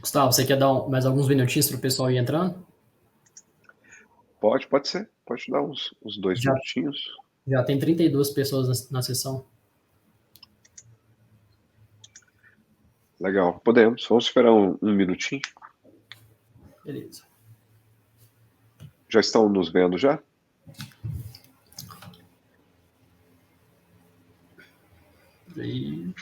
Gustavo, você quer dar mais alguns minutinhos para o pessoal ir entrando? Pode ser. Pode dar uns dois Já, minutinhos. já tem 32 pessoas na sessão. Legal, podemos. Vamos esperar um minutinho. Beleza. Já estão nos vendo já? E...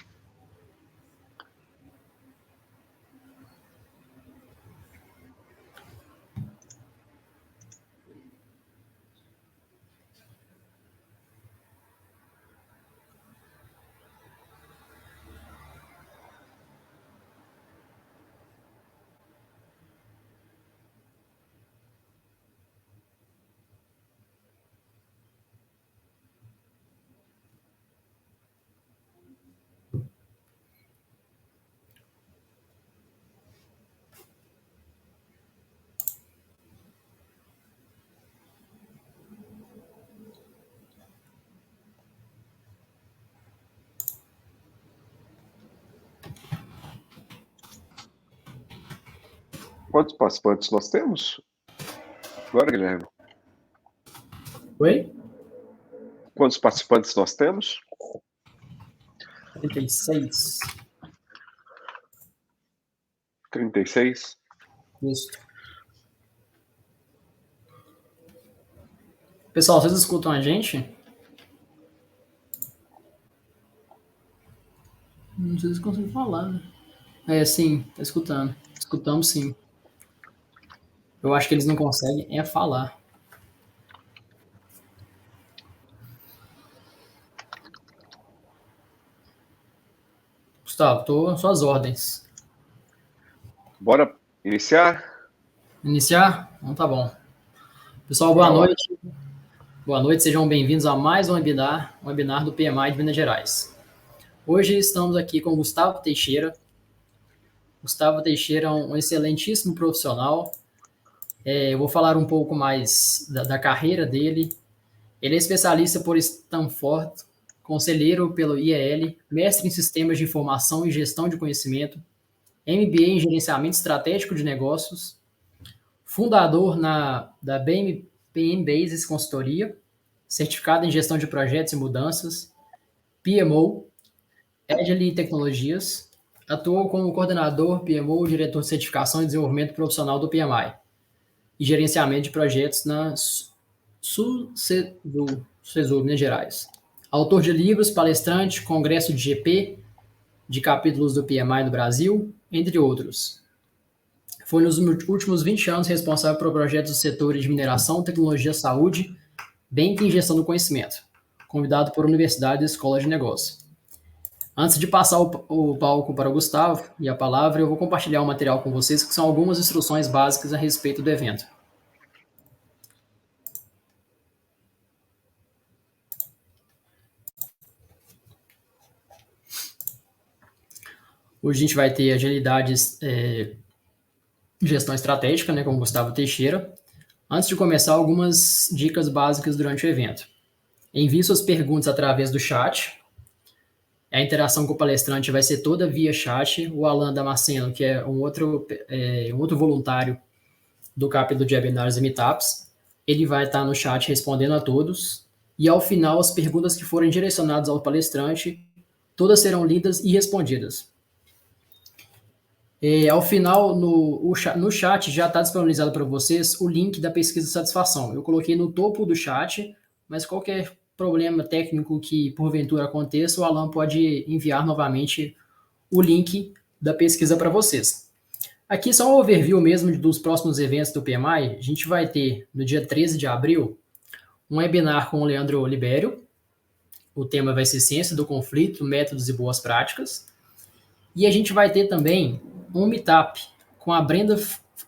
Quantos participantes nós temos? Agora, Guilherme. Oi? Quantos participantes nós temos? 36. 36. Isso. Pessoal, vocês escutam a gente? Não sei se consigo falar, né? Sim, tá escutando. Escutamos sim. Eu acho que eles não conseguem falar. Gustavo, tô às suas ordens. Bora iniciar? Iniciar? Então tá bom. Pessoal, boa noite. Boa noite, sejam bem-vindos a mais um webinar do PMI de Minas Gerais. Hoje estamos aqui com o Gustavo Teixeira. Gustavo Teixeira é um excelentíssimo profissional. Eu vou falar um pouco mais da carreira dele. Ele é especialista por Stanford, conselheiro pelo IEL, mestre em Sistemas de Informação e Gestão de Conhecimento, MBA em Gerenciamento Estratégico de Negócios, fundador da BM Basis Consultoria, certificado em Gestão de Projetos e Mudanças, PMO, Agile Tecnologias, atuou como coordenador PMO, diretor de certificação e desenvolvimento profissional do PMI e gerenciamento de projetos na Sucesur, Minas Gerais. Autor de livros, palestrante, congresso de GP, de capítulos do PMI no Brasil, entre outros. Foi nos últimos 20 anos responsável por projetos dos setores de mineração, tecnologia, saúde, banking e gestão do conhecimento, convidado por universidades e escolas de negócio. Antes de passar o palco para o Gustavo e a palavra, eu vou compartilhar um material com vocês que são algumas instruções básicas a respeito do evento. Hoje a gente vai ter agilidades, gestão estratégica, né, com o Gustavo Teixeira. Antes de começar, algumas dicas básicas durante o evento. Envie suas perguntas através do chat. A interação com o palestrante vai ser toda via chat. O Alan Damasceno, que é um outro voluntário do capítulo de webinars e meetups, ele vai estar no chat respondendo a todos. E ao final, as perguntas que forem direcionadas ao palestrante, todas serão lidas e respondidas. Ao final, no chat já está disponibilizado para vocês o link da pesquisa de satisfação. Eu coloquei no topo do chat, mas qualquer problema técnico que porventura aconteça, o Alan pode enviar novamente o link da pesquisa para vocês. Aqui só um overview mesmo dos próximos eventos do PMI. A gente vai ter, no dia 13 de abril, um webinar com o Leandro Libério. O tema vai ser Ciência do Conflito, Métodos e Boas Práticas. E a gente vai ter também um meetup com a Brenda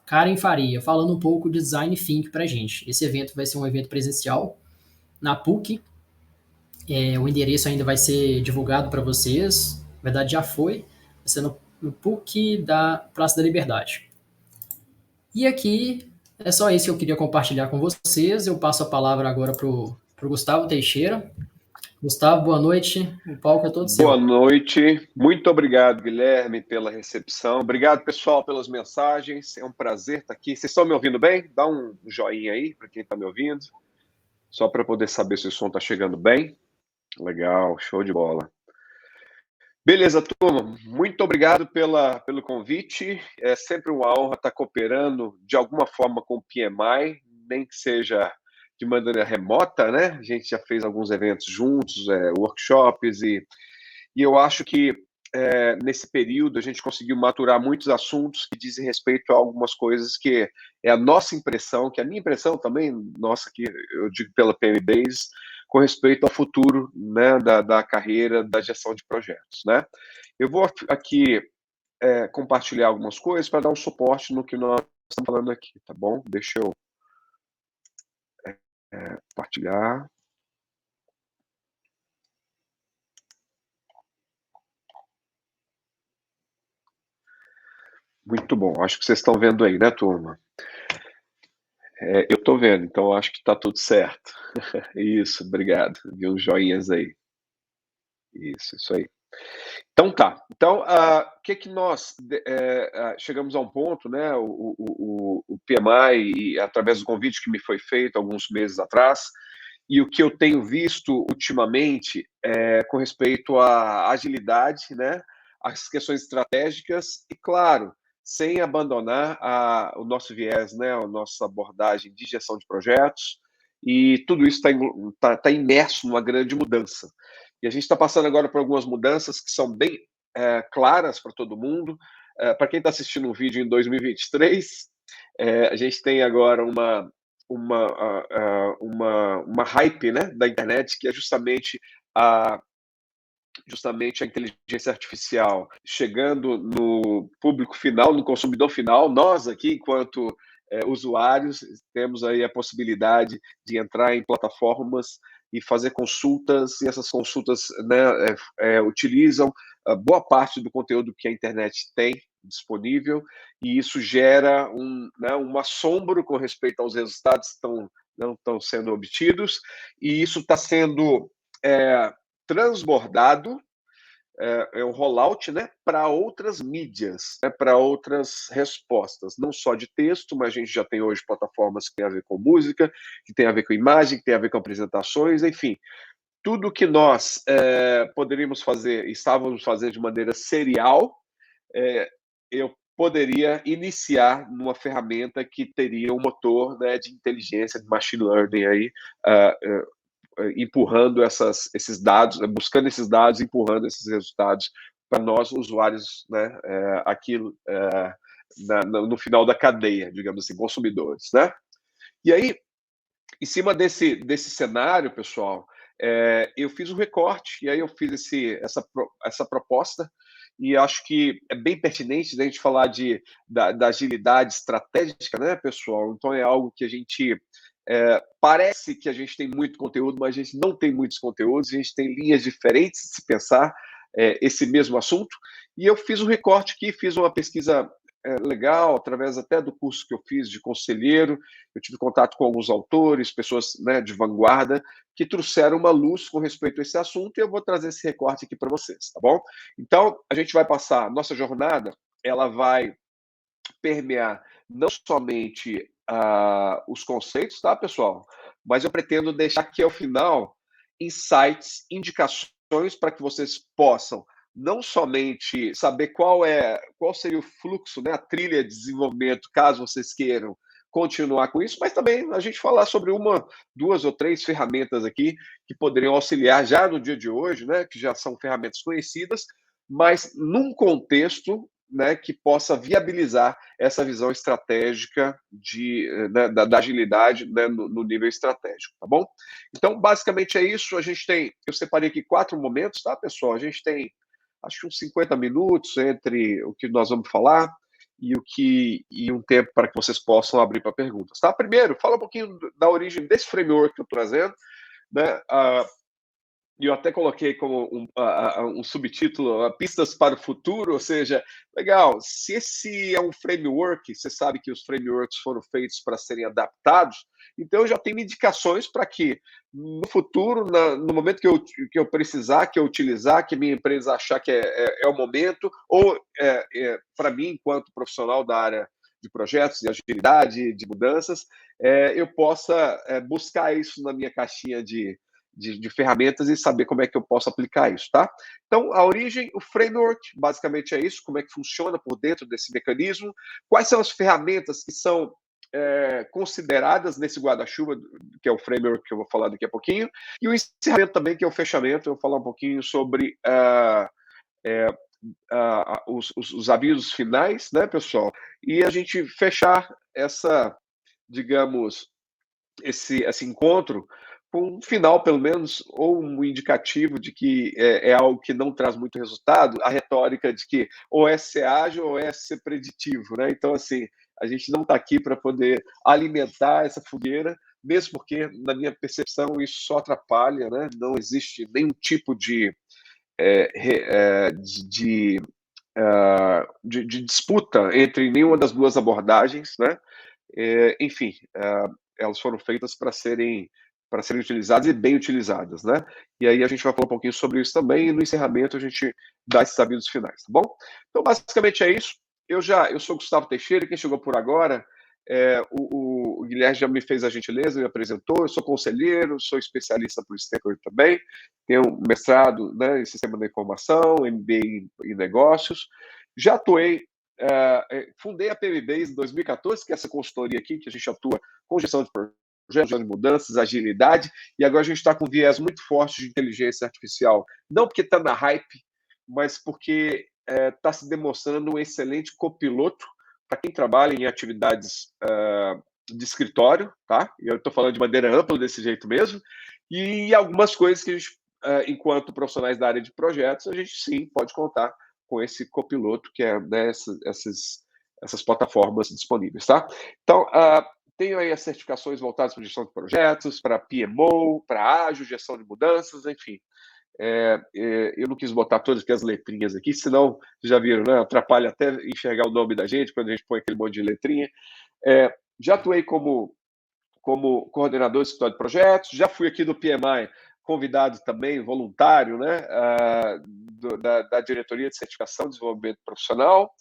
Karen Faria, falando um pouco de Design Think para a gente. Esse evento vai ser um evento presencial na PUC. O endereço ainda vai ser divulgado para vocês. Na verdade, já foi. Vai ser no PUC da Praça da Liberdade. E aqui é só isso que eu queria compartilhar com vocês. Eu passo a palavra agora para o Gustavo Teixeira. Gustavo, boa noite. O palco é todo Boa seu. noite. Muito obrigado, Guilherme, pela recepção. Obrigado, pessoal, pelas mensagens. É um prazer estar aqui. Vocês estão me ouvindo bem? Dá um joinha aí para quem está me ouvindo, só para poder saber se o som está chegando bem. Legal, show de bola. Beleza, turma. Muito obrigado pelo convite. É sempre uma honra estar cooperando de alguma forma com o PMI, nem que seja de maneira remota, né? A gente já fez alguns eventos juntos, workshops, e eu acho que nesse período a gente conseguiu maturar muitos assuntos que dizem respeito a algumas coisas que é a nossa impressão, que é a minha impressão também, nossa, que eu digo pela PMBase, com respeito ao futuro, né, da carreira da gestão de projetos, né? Eu vou aqui compartilhar algumas coisas para dar um suporte no que nós estamos falando aqui, tá bom? Deixa eu compartilhar. Muito bom, acho que vocês estão vendo aí, né, turma? Eu estou vendo, então acho que está tudo certo. Isso, obrigado. Vi uns joinhas aí. Isso aí. Então tá. Então, o que nós chegamos a um ponto, né? O PMI, e através do convite que me foi feito alguns meses atrás, e o que eu tenho visto ultimamente com respeito à agilidade, né? As questões estratégicas e, claro, sem abandonar o nosso viés, né? A nossa abordagem de gestão de projetos, e tudo isso tá imerso numa grande mudança. E a gente está passando agora por algumas mudanças que são bem claras para todo mundo. Para quem está assistindo um vídeo em 2023, a gente tem agora uma hype, né, da internet, que é justamente a inteligência artificial chegando no público final, no consumidor final. Nós aqui, enquanto usuários, temos aí a possibilidade de entrar em plataformas e fazer consultas, e essas consultas, né, utilizam boa parte do conteúdo que a internet tem disponível, e isso gera um assombro com respeito aos resultados que não estão sendo obtidos, e isso está sendo transbordado, um rollout, né, para outras mídias, né, para outras respostas, não só de texto, mas a gente já tem hoje plataformas que têm a ver com música, que tem a ver com imagem, que tem a ver com apresentações, enfim, tudo que nós poderíamos fazer, estávamos fazendo de maneira serial, eu poderia iniciar numa ferramenta que teria um motor, né, de inteligência, de machine learning aí, empurrando esses dados, buscando esses dados, empurrando esses resultados para nós, usuários, né, no final da cadeia, digamos assim, consumidores, né? E aí, em cima desse cenário, pessoal, eu fiz um recorte, e aí eu fiz essa proposta, e acho que é bem pertinente, né, a gente falar da agilidade estratégica, né, pessoal? Então é algo que a gente parece que a gente tem muito conteúdo, mas a gente não tem muitos conteúdos, a gente tem linhas diferentes de se pensar esse mesmo assunto. E eu fiz um recorte aqui, fiz uma pesquisa legal, através até do curso que eu fiz de conselheiro. Eu tive contato com alguns autores, pessoas, né, de vanguarda, que trouxeram uma luz com respeito a esse assunto, e eu vou trazer esse recorte aqui para vocês, tá bom? Então, a gente vai passar, nossa jornada, ela vai permear não somente os conceitos, tá, pessoal? Mas eu pretendo deixar aqui ao final insights, indicações para que vocês possam não somente saber qual seria o fluxo, né, a trilha de desenvolvimento, caso vocês queiram continuar com isso, mas também a gente falar sobre uma, duas ou três ferramentas aqui que poderiam auxiliar já no dia de hoje, né, que já são ferramentas conhecidas, mas num contexto, né, que possa viabilizar essa visão estratégica né, da agilidade, né, no nível estratégico, tá bom? Então, basicamente é isso. Eu separei aqui 4 momentos, tá, pessoal? A gente tem, acho que uns 50 minutos entre o que nós vamos falar e um tempo para que vocês possam abrir para perguntas, tá? Primeiro, fala um pouquinho da origem desse framework que eu estou trazendo, né? e eu até coloquei como um subtítulo, Pistas para o Futuro, ou seja, legal, se esse é um framework, você sabe que os frameworks foram feitos para serem adaptados, então eu já tenho indicações para que no futuro, no momento que eu precisar, que eu utilizar, que minha empresa achar que é o momento, ou para mim, enquanto profissional da área de projetos, de agilidade, de mudanças, eu possa buscar isso na minha caixinha de ferramentas e saber como é que eu posso aplicar isso, tá? Então, a origem, o framework, basicamente é isso, como é que funciona por dentro desse mecanismo, quais são as ferramentas que são consideradas nesse guarda-chuva, que é o framework que eu vou falar daqui a pouquinho, e o encerramento também, que é o fechamento, eu vou falar um pouquinho sobre os avisos finais, né, pessoal? E a gente fechar digamos, esse encontro com um final, pelo menos, ou um indicativo de que é algo que não traz muito resultado, a retórica de que ou é ser ágil ou é ser preditivo, né? Então, assim, a gente não está aqui para poder alimentar essa fogueira, mesmo porque, na minha percepção, isso só atrapalha, né? Não existe nenhum tipo de disputa entre nenhuma das duas abordagens, né? Enfim, elas foram feitas para serem utilizadas e bem utilizadas, né? E aí a gente vai falar um pouquinho sobre isso também, e no encerramento a gente dá esses avisos finais, tá bom? Então, basicamente é isso. Eu sou Gustavo Teixeira, quem chegou por agora, o Guilherme já me fez a gentileza, me apresentou, eu sou conselheiro, sou especialista por Stanford também, tenho um mestrado, né, em Sistema da Informação, MBA em Negócios, já atuei fundei a PMBase em 2014, que é essa consultoria aqui, que a gente atua com gestão de projetos, gestão de mudanças, agilidade, e agora a gente está com um viés muito forte de inteligência artificial. Não porque está na hype, mas porque está se demonstrando um excelente copiloto para quem trabalha em atividades de escritório, tá? E eu estou falando de maneira ampla desse jeito mesmo, e algumas coisas que a gente, enquanto profissionais da área de projetos, a gente sim pode contar com esse copiloto, que é, né, essas plataformas disponíveis, tá? Então, tenho aí as certificações voltadas para gestão de projetos, para PMO, para ágil, gestão de mudanças, enfim. Eu não quis botar todas as letrinhas aqui, senão, vocês já viram, né? Atrapalha até enxergar o nome da gente quando a gente põe aquele monte de letrinha. Já atuei como coordenador de escritório de projetos, já fui aqui do PMI convidado também, voluntário, né, da diretoria de certificação e desenvolvimento profissional,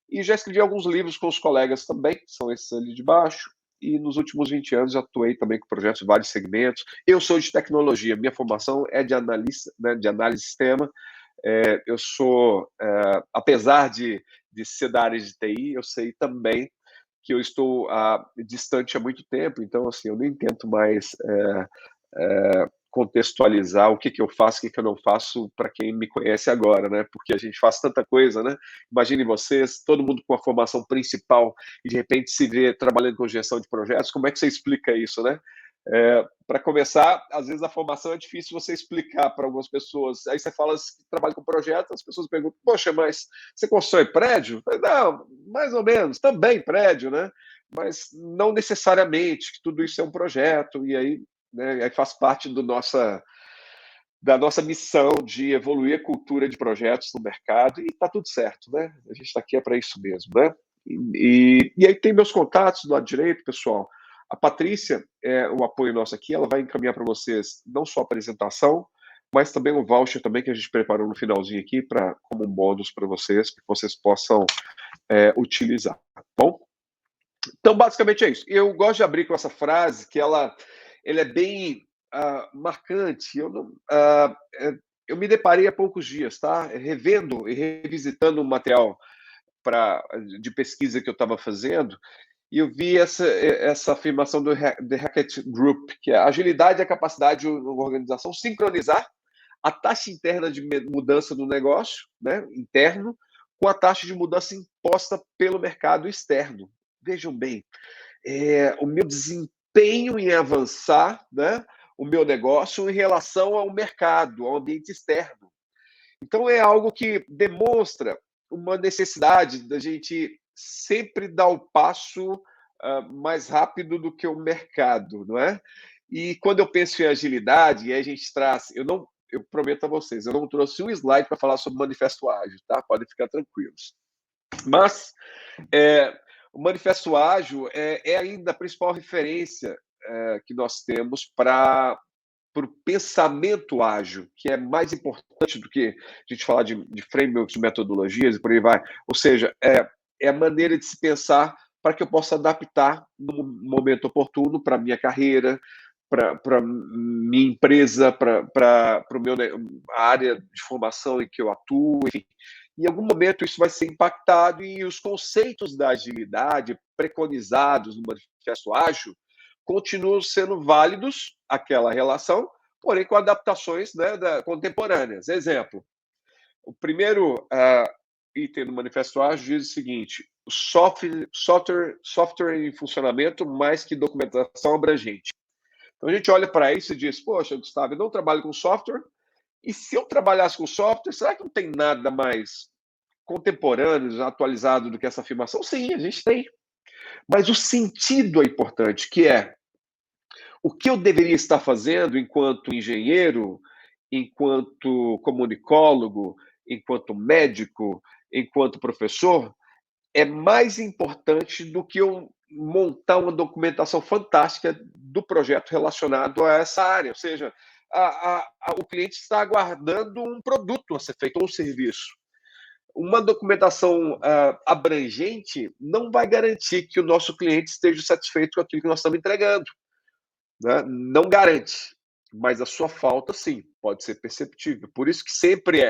e já escrevi alguns livros com os colegas também, que são esses ali de baixo, e nos últimos 20 anos atuei também com projetos de vários segmentos. Eu sou de tecnologia, minha formação é de analista, né, de análise de sistema. Eu sou, apesar de ser da área de TI, eu sei também que eu estou distante há muito tempo, então, assim, eu nem tento mais contextualizar o que eu faço, o que eu não faço para quem me conhece agora, né? Porque a gente faz tanta coisa, né? Imaginem vocês, todo mundo com a formação principal e de repente se vê trabalhando com gestão de projetos, como é que você explica isso, né? Para começar, às vezes a formação é difícil você explicar para algumas pessoas. Aí você fala que trabalha com projeto, as pessoas perguntam: poxa, mas você constrói prédio? Não, mais ou menos, também prédio, né? Mas não necessariamente, que tudo isso é um projeto, e aí, né, aí faz parte da nossa missão de evoluir a cultura de projetos no mercado, e está tudo certo, né? A gente está aqui para isso mesmo, né? E aí tem meus contatos do lado direito, pessoal. A Patrícia, o apoio nosso aqui, ela vai encaminhar para vocês não só a apresentação, mas também um voucher também que a gente preparou no finalzinho aqui como um bônus para vocês, que vocês possam utilizar, tá bom? Então, basicamente é isso. Eu gosto de abrir com essa frase, que ela é bem marcante. Eu me deparei há poucos dias, tá? Revendo e revisitando um material de pesquisa que eu estava fazendo, e eu vi essa afirmação do The Hackett Group, que é a agilidade é a capacidade de uma organização sincronizar a taxa interna de mudança do negócio, né, interno, com a taxa de mudança imposta pelo mercado externo. Vejam bem, o meu desempenho em avançar, né, o meu negócio em relação ao mercado, ao ambiente externo. Então, é algo que demonstra uma necessidade da gente sempre dar o passo mais rápido do que o mercado, não é? E quando eu penso em agilidade, e a gente traz, eu não eu prometo a vocês, eu não trouxe um slide para falar sobre manifesto ágil, tá? Podem ficar tranquilos. Mas o manifesto ágil é ainda a principal referência que nós temos para o pensamento ágil, que é mais importante do que a gente falar de frameworks, de metodologias e por aí vai. Ou seja, é a maneira de se pensar para que eu possa adaptar no momento oportuno para a minha carreira, para minha empresa, para a área de formação em que eu atuo, enfim. Em algum momento isso vai ser impactado e os conceitos da agilidade preconizados no Manifesto Ágil continuam sendo válidos, aquela relação, porém com adaptações, né, contemporâneas. Exemplo, o primeiro item do Manifesto Ágil diz o seguinte: software em funcionamento mais que documentação abrangente. Então a gente olha para isso e diz, poxa, Gustavo, eu não trabalho com software, e se eu trabalhasse com software, será que não tem nada mais contemporâneo, atualizado do que essa afirmação? Sim, a gente tem. Mas o sentido é importante, que é o que eu deveria estar fazendo enquanto engenheiro, enquanto comunicólogo, enquanto médico, enquanto professor, é mais importante do que eu montar uma documentação fantástica do projeto relacionado a essa área. Ou seja, o cliente está aguardando um produto a ser feito, ou um serviço. Uma documentação abrangente não vai garantir que o nosso cliente esteja satisfeito com aquilo que nós estamos entregando. Né? Não garante, mas a sua falta, sim, pode ser perceptível. Por isso que sempre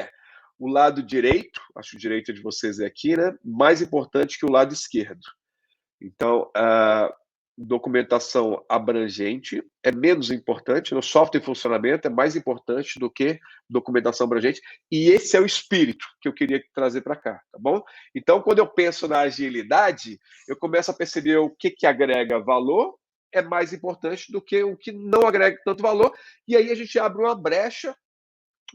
o lado direito, acho que o direito de vocês é aqui, né? Mais importante que o lado esquerdo. Então, documentação abrangente é menos importante, no software em funcionamento é mais importante do que documentação abrangente, e esse é o espírito que eu queria trazer para cá, tá bom? Então, quando eu penso na agilidade, eu começo a perceber o que agrega valor é mais importante do que o que não agrega tanto valor, e aí a gente abre uma brecha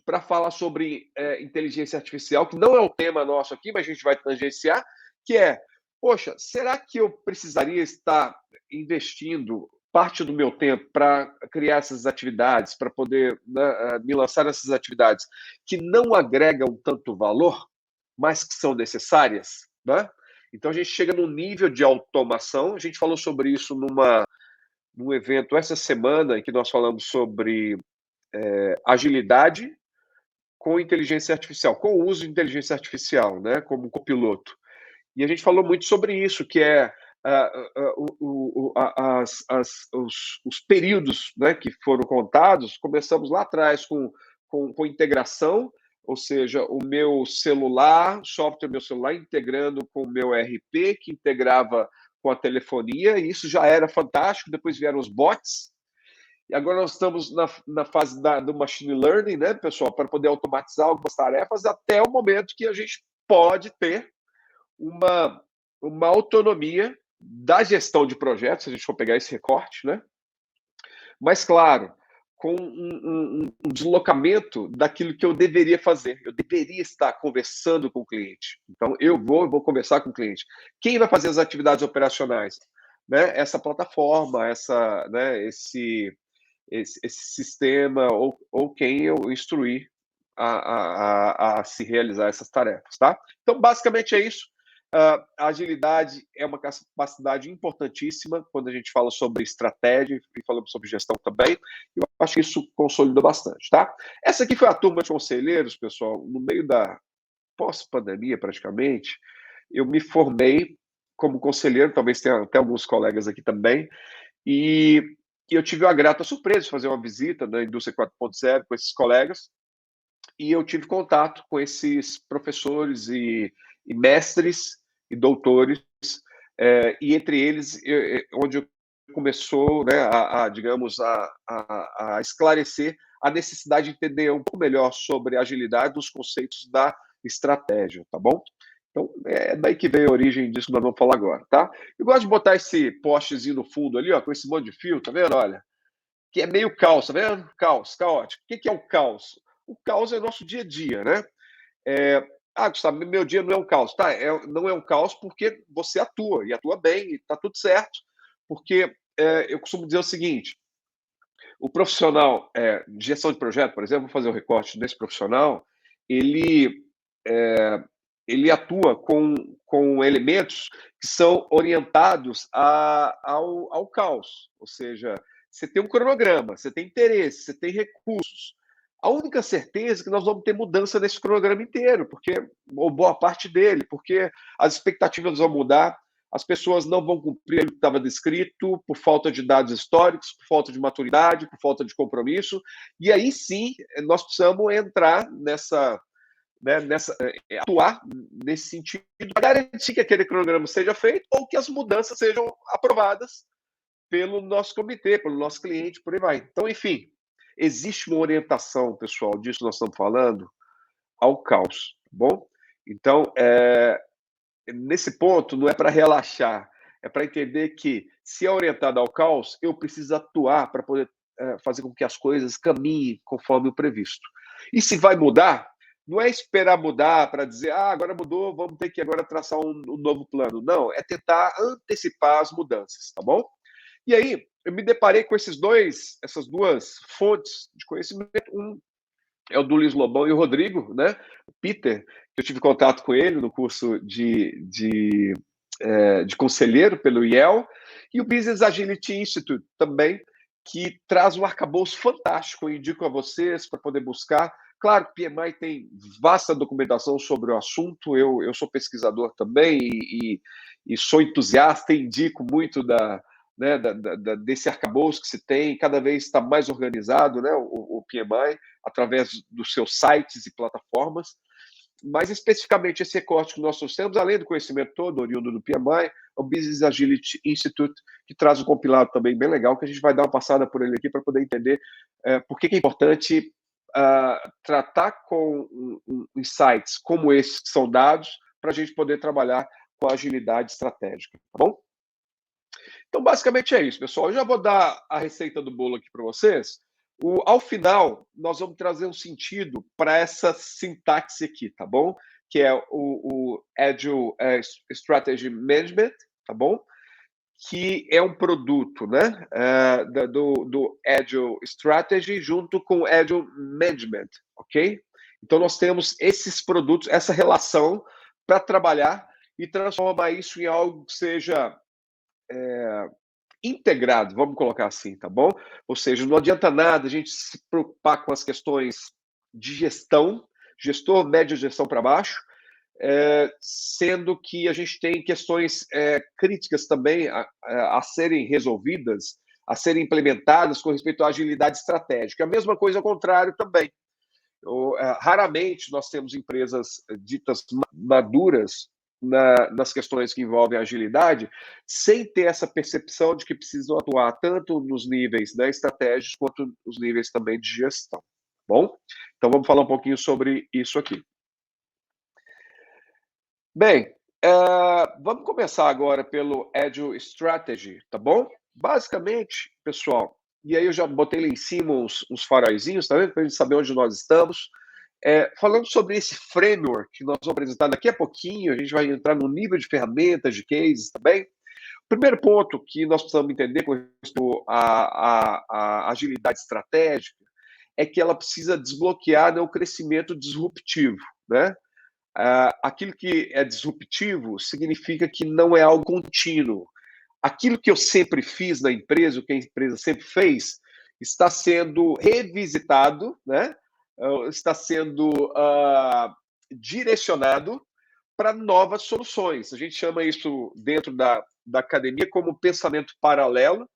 para falar sobre inteligência artificial, que não é o tema nosso aqui, mas a gente vai tangenciar, que é, poxa, será que eu precisaria estar investindo parte do meu tempo para criar essas atividades, para poder, né, me lançar nessas atividades que não agregam tanto valor, mas que são necessárias, né? Então a gente chega num nível de automação, a gente falou sobre isso num evento essa semana, em que nós falamos sobre agilidade com inteligência artificial, com o uso de inteligência artificial, né, como copiloto. E a gente falou muito sobre isso, que é os períodos, né, que foram contados. Começamos lá atrás com integração, ou seja, o meu celular, software meu celular integrando com o meu ERP, que integrava com a telefonia, e isso já era fantástico. Depois vieram os bots, e agora nós estamos na fase do machine learning, né, pessoal, para poder automatizar algumas tarefas, até o momento que a gente pode ter uma autonomia da gestão de projetos, se a gente for pegar esse recorte, né? Mas, claro, com um deslocamento daquilo que eu deveria fazer. Eu deveria estar conversando com o cliente. Então, eu vou conversar com o cliente. Quem vai fazer as atividades operacionais? Né? Essa plataforma, né, esse sistema, ou quem eu instruir a se realizar essas tarefas, tá? Então, basicamente é isso. A agilidade é uma capacidade importantíssima quando a gente fala sobre estratégia e falamos sobre gestão também. Eu acho que isso consolida bastante, tá? Essa aqui foi a turma de conselheiros, pessoal, no meio da pós-pandemia, praticamente. Eu me formei como conselheiro, talvez tenha até alguns colegas aqui também, e eu tive a grata surpresa de fazer uma visita na indústria 4.0 com esses colegas, e eu tive contato com esses professores e mestres e doutores, e entre eles, onde começou, né, digamos, a esclarecer a necessidade de entender um pouco melhor sobre a agilidade dos conceitos da estratégia, tá bom? Então, é daí que veio a origem disso que nós vamos falar agora, tá? Eu gosto de botar esse postezinho no fundo ali, ó, com esse monte de fio, tá vendo? Olha, que é meio caos, tá vendo? Caos, caótico. O que é o caos? O caos é o nosso dia a dia, né? Gustavo, meu dia não é um caos. Tá, não é um caos porque você atua, e atua bem, e tá tudo certo. Porque eu costumo dizer o seguinte, O profissional de gestão de projeto, por exemplo, vou fazer um recorte desse profissional, ele atua com elementos que são orientados ao caos, ou seja, você tem um cronograma, você tem interesse, você tem recursos. A única certeza é que nós vamos ter mudança nesse cronograma inteiro, ou boa parte dele, porque as expectativas vão mudar, as pessoas não vão cumprir o que estava descrito por falta de dados históricos, por falta de maturidade, por falta de compromisso, e aí sim nós precisamos entrar atuar nesse sentido, para garantir que aquele cronograma seja feito ou que as mudanças sejam aprovadas pelo nosso comitê, pelo nosso cliente, por aí vai. Então, enfim, existe uma orientação, pessoal, disso nós estamos falando, ao caos, tá bom? Então, nesse ponto, não é para relaxar, é para entender que, se é orientado ao caos, eu preciso atuar para poder fazer com que as coisas caminhem conforme o previsto. E se vai mudar, não é esperar mudar para dizer, agora mudou, vamos ter que agora traçar um novo plano. Não, é tentar antecipar as mudanças, tá bom? E aí, eu me deparei com essas duas fontes de conhecimento. Um é o do Luiz Lobão e o Rodrigo, né? O Peter, que eu tive contato com ele no curso de conselheiro pelo IEL, e o Business Agility Institute também, que traz um arcabouço fantástico. Eu indico a vocês para poder buscar. Claro que o PMI tem vasta documentação sobre o assunto, eu sou pesquisador também e sou entusiasta e indico muito desse arcabouço que se tem, cada vez está mais organizado, né, o PMI, através dos seus sites e plataformas. Mas, especificamente, esse recorte que nós trouxemos, além do conhecimento todo oriundo do PMI, é o Business Agility Institute, que traz um compilado também bem legal, que a gente vai dar uma passada por ele aqui para poder entender por que é importante tratar com insights como esses que são dados, para a gente poder trabalhar com a agilidade estratégica, tá bom? Então, basicamente é isso, pessoal. Eu já vou dar a receita do bolo aqui para vocês. Ao final, nós vamos trazer um sentido para essa sintaxe aqui, tá bom? Que é o Agile Strategy Management, tá bom? Que é um produto, né? Do Agile Strategy junto com o Agile Management, ok? Então, nós temos esses produtos, essa relação para trabalhar e transformar isso em algo que seja integrado, vamos colocar assim, tá bom? Ou seja, não adianta nada a gente se preocupar com as questões de gestão, gestor mede a gestão para baixo, sendo que a gente tem questões críticas também a serem resolvidas, a serem implementadas com respeito à agilidade estratégica. A mesma coisa ao contrário também. Raramente nós temos empresas ditas maduras nas questões que envolvem a agilidade, sem ter essa percepção de que precisam atuar tanto nos níveis estratégicos quanto nos níveis também de gestão. Bom? Então vamos falar um pouquinho sobre isso aqui. Bem, vamos começar agora pelo Agile Strategy, tá bom? Basicamente, pessoal, e aí eu já botei lá em cima uns faróizinhos, tá vendo? Para a gente saber onde nós estamos. Falando sobre esse framework que nós vamos apresentar daqui a pouquinho, a gente vai entrar no nível de ferramentas, de cases também. O primeiro ponto que nós precisamos entender com a agilidade estratégica é que ela precisa desbloquear o crescimento disruptivo, né? Aquilo que é disruptivo significa que não é algo contínuo. Aquilo que eu sempre fiz na empresa, o que a empresa sempre fez, está sendo revisitado, né? Está sendo direcionado para novas soluções. A gente chama isso dentro da academia como pensamento paralelo,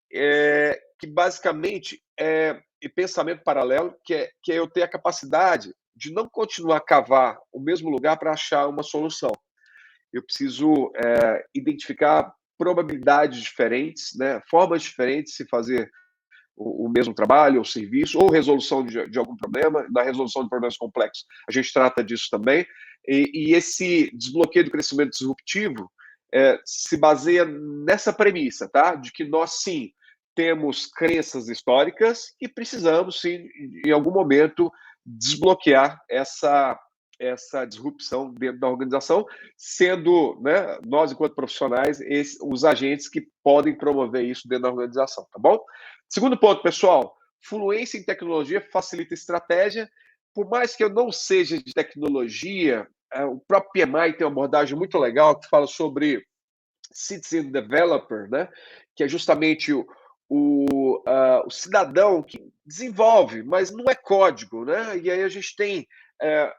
que basicamente é pensamento paralelo, que é eu ter a capacidade de não continuar a cavar o mesmo lugar para achar uma solução. Eu preciso identificar probabilidades diferentes, né, formas diferentes de se fazer o mesmo trabalho ou serviço, ou resolução de algum problema. Na resolução de problemas complexos, a gente trata disso também. E esse desbloqueio do crescimento disruptivo se baseia nessa premissa, tá? De que nós, sim, temos crenças históricas e precisamos, sim, em algum momento, desbloquear essa essa disrupção dentro da organização, sendo, né, nós, enquanto profissionais, os agentes que podem promover isso dentro da organização, tá bom? Segundo ponto, pessoal, fluência em tecnologia facilita estratégia. Por mais que eu não seja de tecnologia, o próprio PMI tem uma abordagem muito legal que fala sobre citizen developer, né? Que é justamente o cidadão que desenvolve, mas não é código, né? E aí a gente tem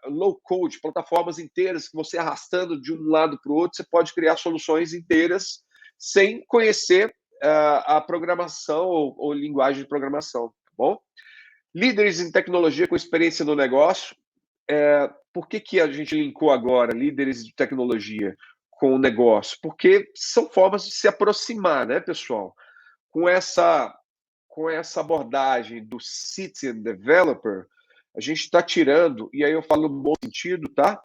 low code, plataformas inteiras que você arrastando de um lado para o outro, você pode criar soluções inteiras sem conhecer a programação ou linguagem de programação, tá bom? Líderes em tecnologia com experiência no negócio. Por que a gente linkou agora líderes de tecnologia com o negócio? Porque são formas de se aproximar, né, pessoal? Com essa abordagem do citizen developer, a gente está tirando, e aí eu falo no bom sentido, tá?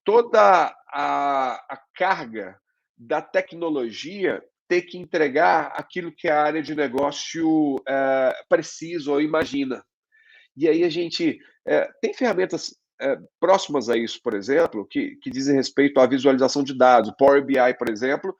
Toda a carga da tecnologia ter que entregar aquilo que a área de negócio precisa ou imagina. E aí a gente tem ferramentas próximas a isso, por exemplo, que dizem respeito à visualização de dados. O Power BI, por exemplo,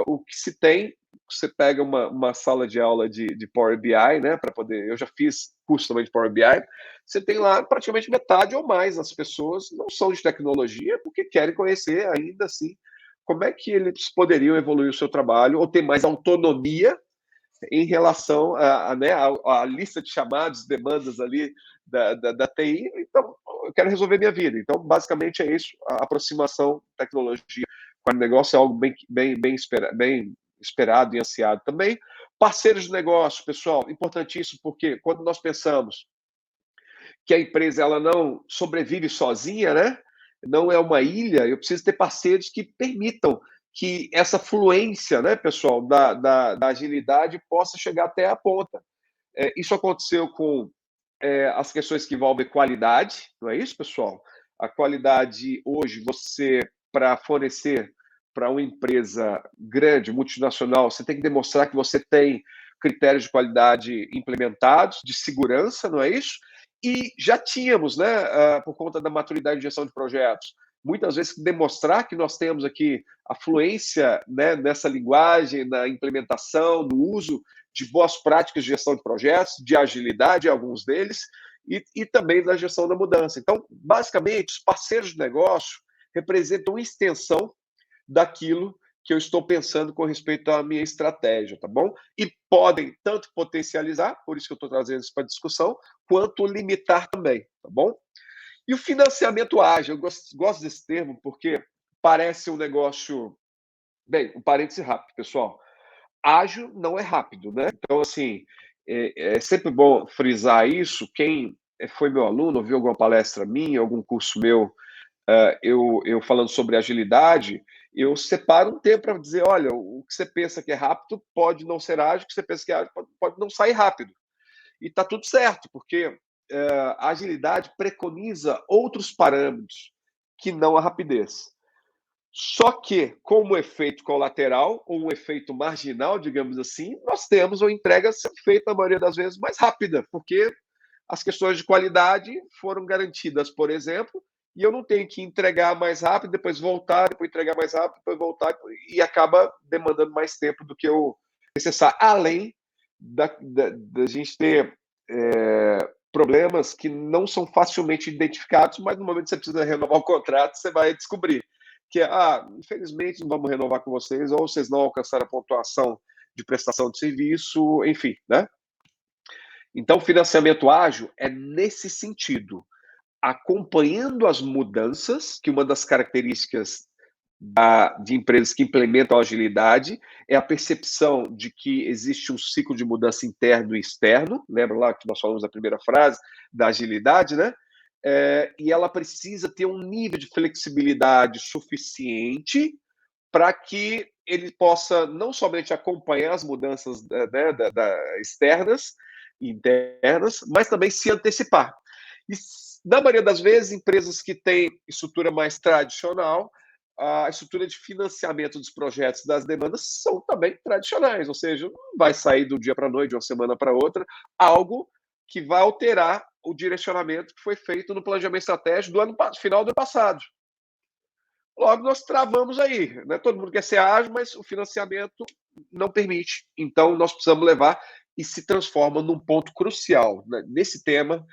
o que se tem, você pega uma sala de aula de Power BI, né, para poder. Eu já fiz curso também de Power BI. Você tem lá praticamente metade ou mais das pessoas não são de tecnologia porque querem conhecer ainda assim como é que eles poderiam evoluir o seu trabalho ou ter mais autonomia em relação né, a lista de chamados, demandas ali da TI. Então, eu quero resolver minha vida. Então, basicamente é isso, a aproximação tecnologia com o negócio é algo bem esperado e ansiado também. Parceiros de negócio, pessoal, importantíssimo, porque quando nós pensamos que a empresa ela não sobrevive sozinha, né? Não é uma ilha, eu preciso ter parceiros que permitam que essa fluência, né, pessoal, da agilidade possa chegar até a ponta. Isso aconteceu com as questões que envolvem qualidade, não é isso, pessoal? A qualidade hoje, você, para fornecer para uma empresa grande, multinacional, você tem que demonstrar que você tem critérios de qualidade implementados, de segurança, não é isso? E já tínhamos, né, por conta da maturidade de gestão de projetos, muitas vezes demonstrar que nós temos aqui a fluência, né, nessa linguagem, na implementação, no uso de boas práticas de gestão de projetos, de agilidade, alguns deles, e também da gestão da mudança. Então, basicamente, os parceiros de negócio representam uma extensão daquilo que eu estou pensando com respeito à minha estratégia, tá bom? E podem tanto potencializar, por isso que eu estou trazendo isso para discussão, quanto limitar também, tá bom? E o financiamento ágil, eu gosto desse termo porque parece um negócio. Bem, um parêntese rápido, pessoal. Ágil não é rápido, né? Então, assim, é sempre bom frisar isso. Quem foi meu aluno, ouviu alguma palestra minha, algum curso meu, eu falando sobre agilidade, eu separo um tempo para dizer, olha, o que você pensa que é rápido pode não ser ágil, o que você pensa que é ágil pode não sair rápido. E está tudo certo, porque a agilidade preconiza outros parâmetros que não a rapidez. Só que, como efeito colateral, ou um efeito marginal, digamos assim, nós temos uma entrega sendo feita, na maioria das vezes, mais rápida, porque as questões de qualidade foram garantidas, por exemplo, e eu não tenho que entregar mais rápido, depois voltar, depois entregar mais rápido, depois voltar, e acaba demandando mais tempo do que o necessário, além da gente ter problemas que não são facilmente identificados, mas no momento que você precisa renovar o contrato, você vai descobrir que infelizmente não vamos renovar com vocês, ou vocês não alcançaram a pontuação de prestação de serviço, enfim, né? Então, financiamento ágil é nesse sentido, acompanhando as mudanças, que uma das características de empresas que implementam a agilidade é a percepção de que existe um ciclo de mudança interno e externo, lembra lá que nós falamos da primeira frase da agilidade, né? E ela precisa ter um nível de flexibilidade suficiente para que ele possa não somente acompanhar as mudanças externas e internas, mas também se antecipar. E, na maioria das vezes, empresas que têm estrutura mais tradicional, a estrutura de financiamento dos projetos das demandas são também tradicionais, ou seja, não vai sair do dia para a noite, de uma semana para outra, algo que vai alterar o direcionamento que foi feito no planejamento estratégico do final do ano passado. Logo, nós travamos aí, né? Todo mundo quer ser ágil, mas o financiamento não permite. Então, nós precisamos levar e se transforma num ponto crucial, né? Nesse tema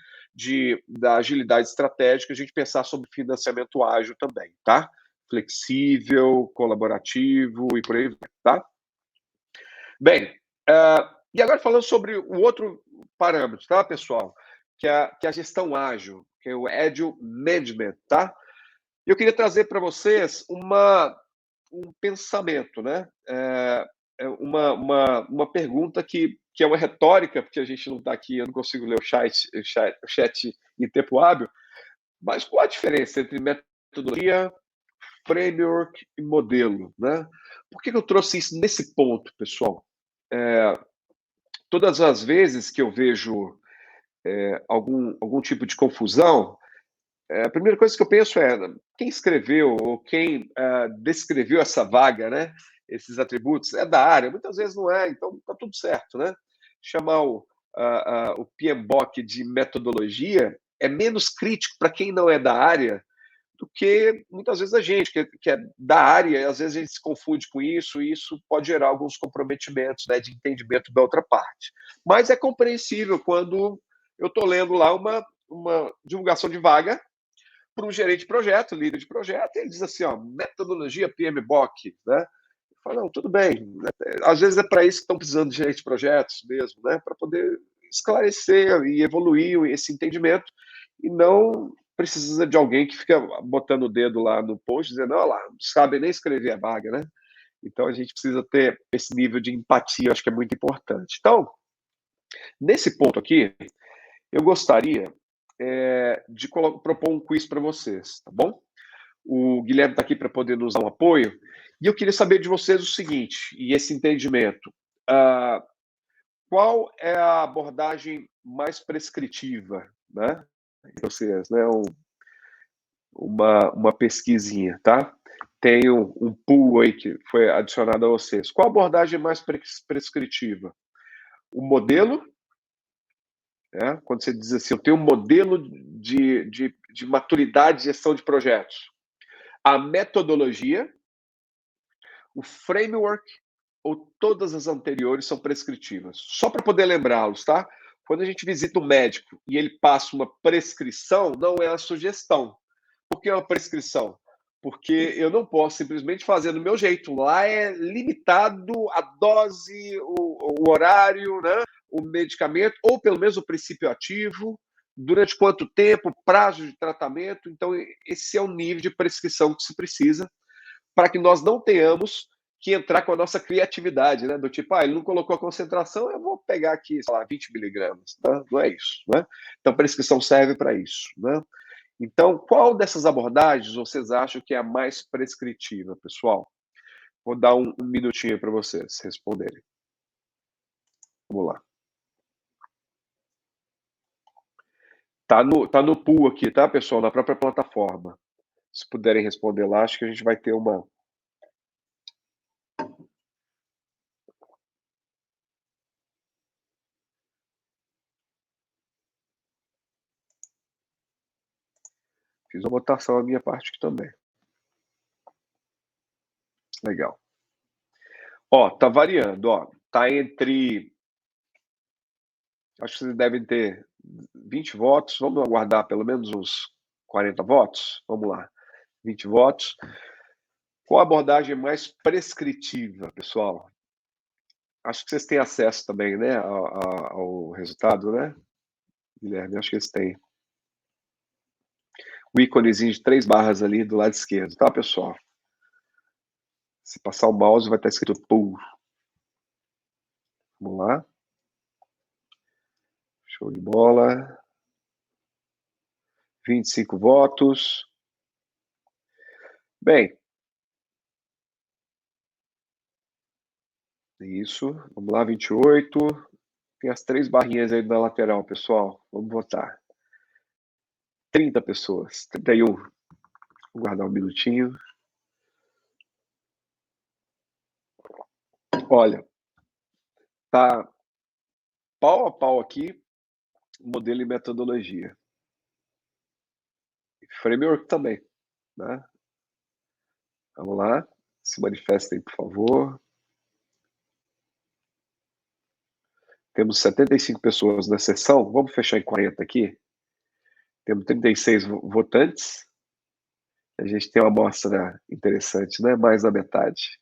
da agilidade estratégica, a gente pensar sobre financiamento ágil também, tá? Flexível, colaborativo e por aí vai, tá? Bem, e agora falando sobre o outro parâmetro, tá, pessoal? Que é a gestão ágil, que é o Agile Management, tá? Eu queria trazer para vocês um pensamento, né? Uma pergunta que é uma retórica, porque a gente não está aqui, eu não consigo ler o chat em tempo hábil, mas qual a diferença entre metodologia, framework e modelo, né? Por que eu trouxe isso nesse ponto, pessoal? Todas as vezes que eu vejo algum tipo de confusão, a primeira coisa que eu penso é quem escreveu ou quem descreveu essa vaga, né? Esses atributos, é da área, muitas vezes não é, então tá tudo certo, né? Chamar o PMBOK de metodologia é menos crítico para quem não é da área do que muitas vezes a gente, que é da área, às vezes a gente se confunde com isso, e isso pode gerar alguns comprometimentos, né, de entendimento da outra parte. Mas é compreensível quando eu estou lendo lá uma divulgação de vaga para um gerente de projeto, líder de projeto, e ele diz assim, ó, metodologia PMBOK, né? Eu falo, não, tudo bem, né? Às vezes é para isso que estão precisando de gerente de projetos mesmo, né? Para poder esclarecer e evoluir esse entendimento, e não precisa de alguém que fica botando o dedo lá no post, dizendo, olha lá, não sabe nem escrever a vaga, né? Então, a gente precisa ter esse nível de empatia, acho que é muito importante. Então, nesse ponto aqui, eu gostaria de propor um quiz para vocês, tá bom? O Guilherme está aqui para poder nos dar um apoio. E eu queria saber de vocês o seguinte, e esse entendimento. Qual é a abordagem mais prescritiva, né? Vocês, né? Uma pesquisinha, tá? Tem um pool aí que foi adicionado a vocês. Qual a abordagem mais prescritiva? O modelo, né? Quando você diz assim, eu tenho um modelo de maturidade de gestão de projetos. A metodologia, o framework ou todas as anteriores são prescritivas. Só para poder lembrá-los, tá? Quando a gente visita um médico e ele passa uma prescrição, não é a sugestão. Por que é uma prescrição? Porque eu não posso simplesmente fazer do meu jeito. Lá é limitado a dose, o horário, né? O medicamento, ou pelo menos o princípio ativo, durante quanto tempo, prazo de tratamento. Então, esse é o nível de prescrição que se precisa para que nós não tenhamos que entrar com a nossa criatividade, né? Do tipo, ele não colocou a concentração, eu vou pegar aqui, sei lá, 20 miligramas. Tá? Não é isso, né? Então, prescrição serve para isso, né? Então, qual dessas abordagens vocês acham que é a mais prescritiva, pessoal? Vou dar um minutinho para vocês responderem. Vamos lá. Tá no pool aqui, tá, pessoal? Na própria plataforma. Se puderem responder lá, acho que a gente vai ter uma... Fiz uma votação a minha parte aqui também. Legal. Ó, tá variando, ó. Tá entre... Acho que vocês devem ter 20 votos. Vamos aguardar pelo menos uns 40 votos? Vamos lá. 20 votos. Qual a abordagem mais prescritiva, pessoal? Acho que vocês têm acesso também, né, ao resultado, né, Guilherme? Acho que eles têm. O íconezinho de 3 barras ali do lado esquerdo, tá, pessoal? Se passar o mouse, vai estar escrito pool. Vamos lá. Show de bola. 25 votos. Bem. Isso. Vamos lá, 28. Tem as 3 barrinhas aí na lateral, pessoal. Vamos votar. 30 pessoas. 31. Vou guardar um minutinho. Olha, tá pau a pau aqui modelo e metodologia. Framework também, né? Vamos lá, se manifestem, por favor. Temos 75 pessoas na sessão, vamos fechar em 40 aqui. Temos 36 votantes. A gente tem uma amostra interessante, né? Mais da metade.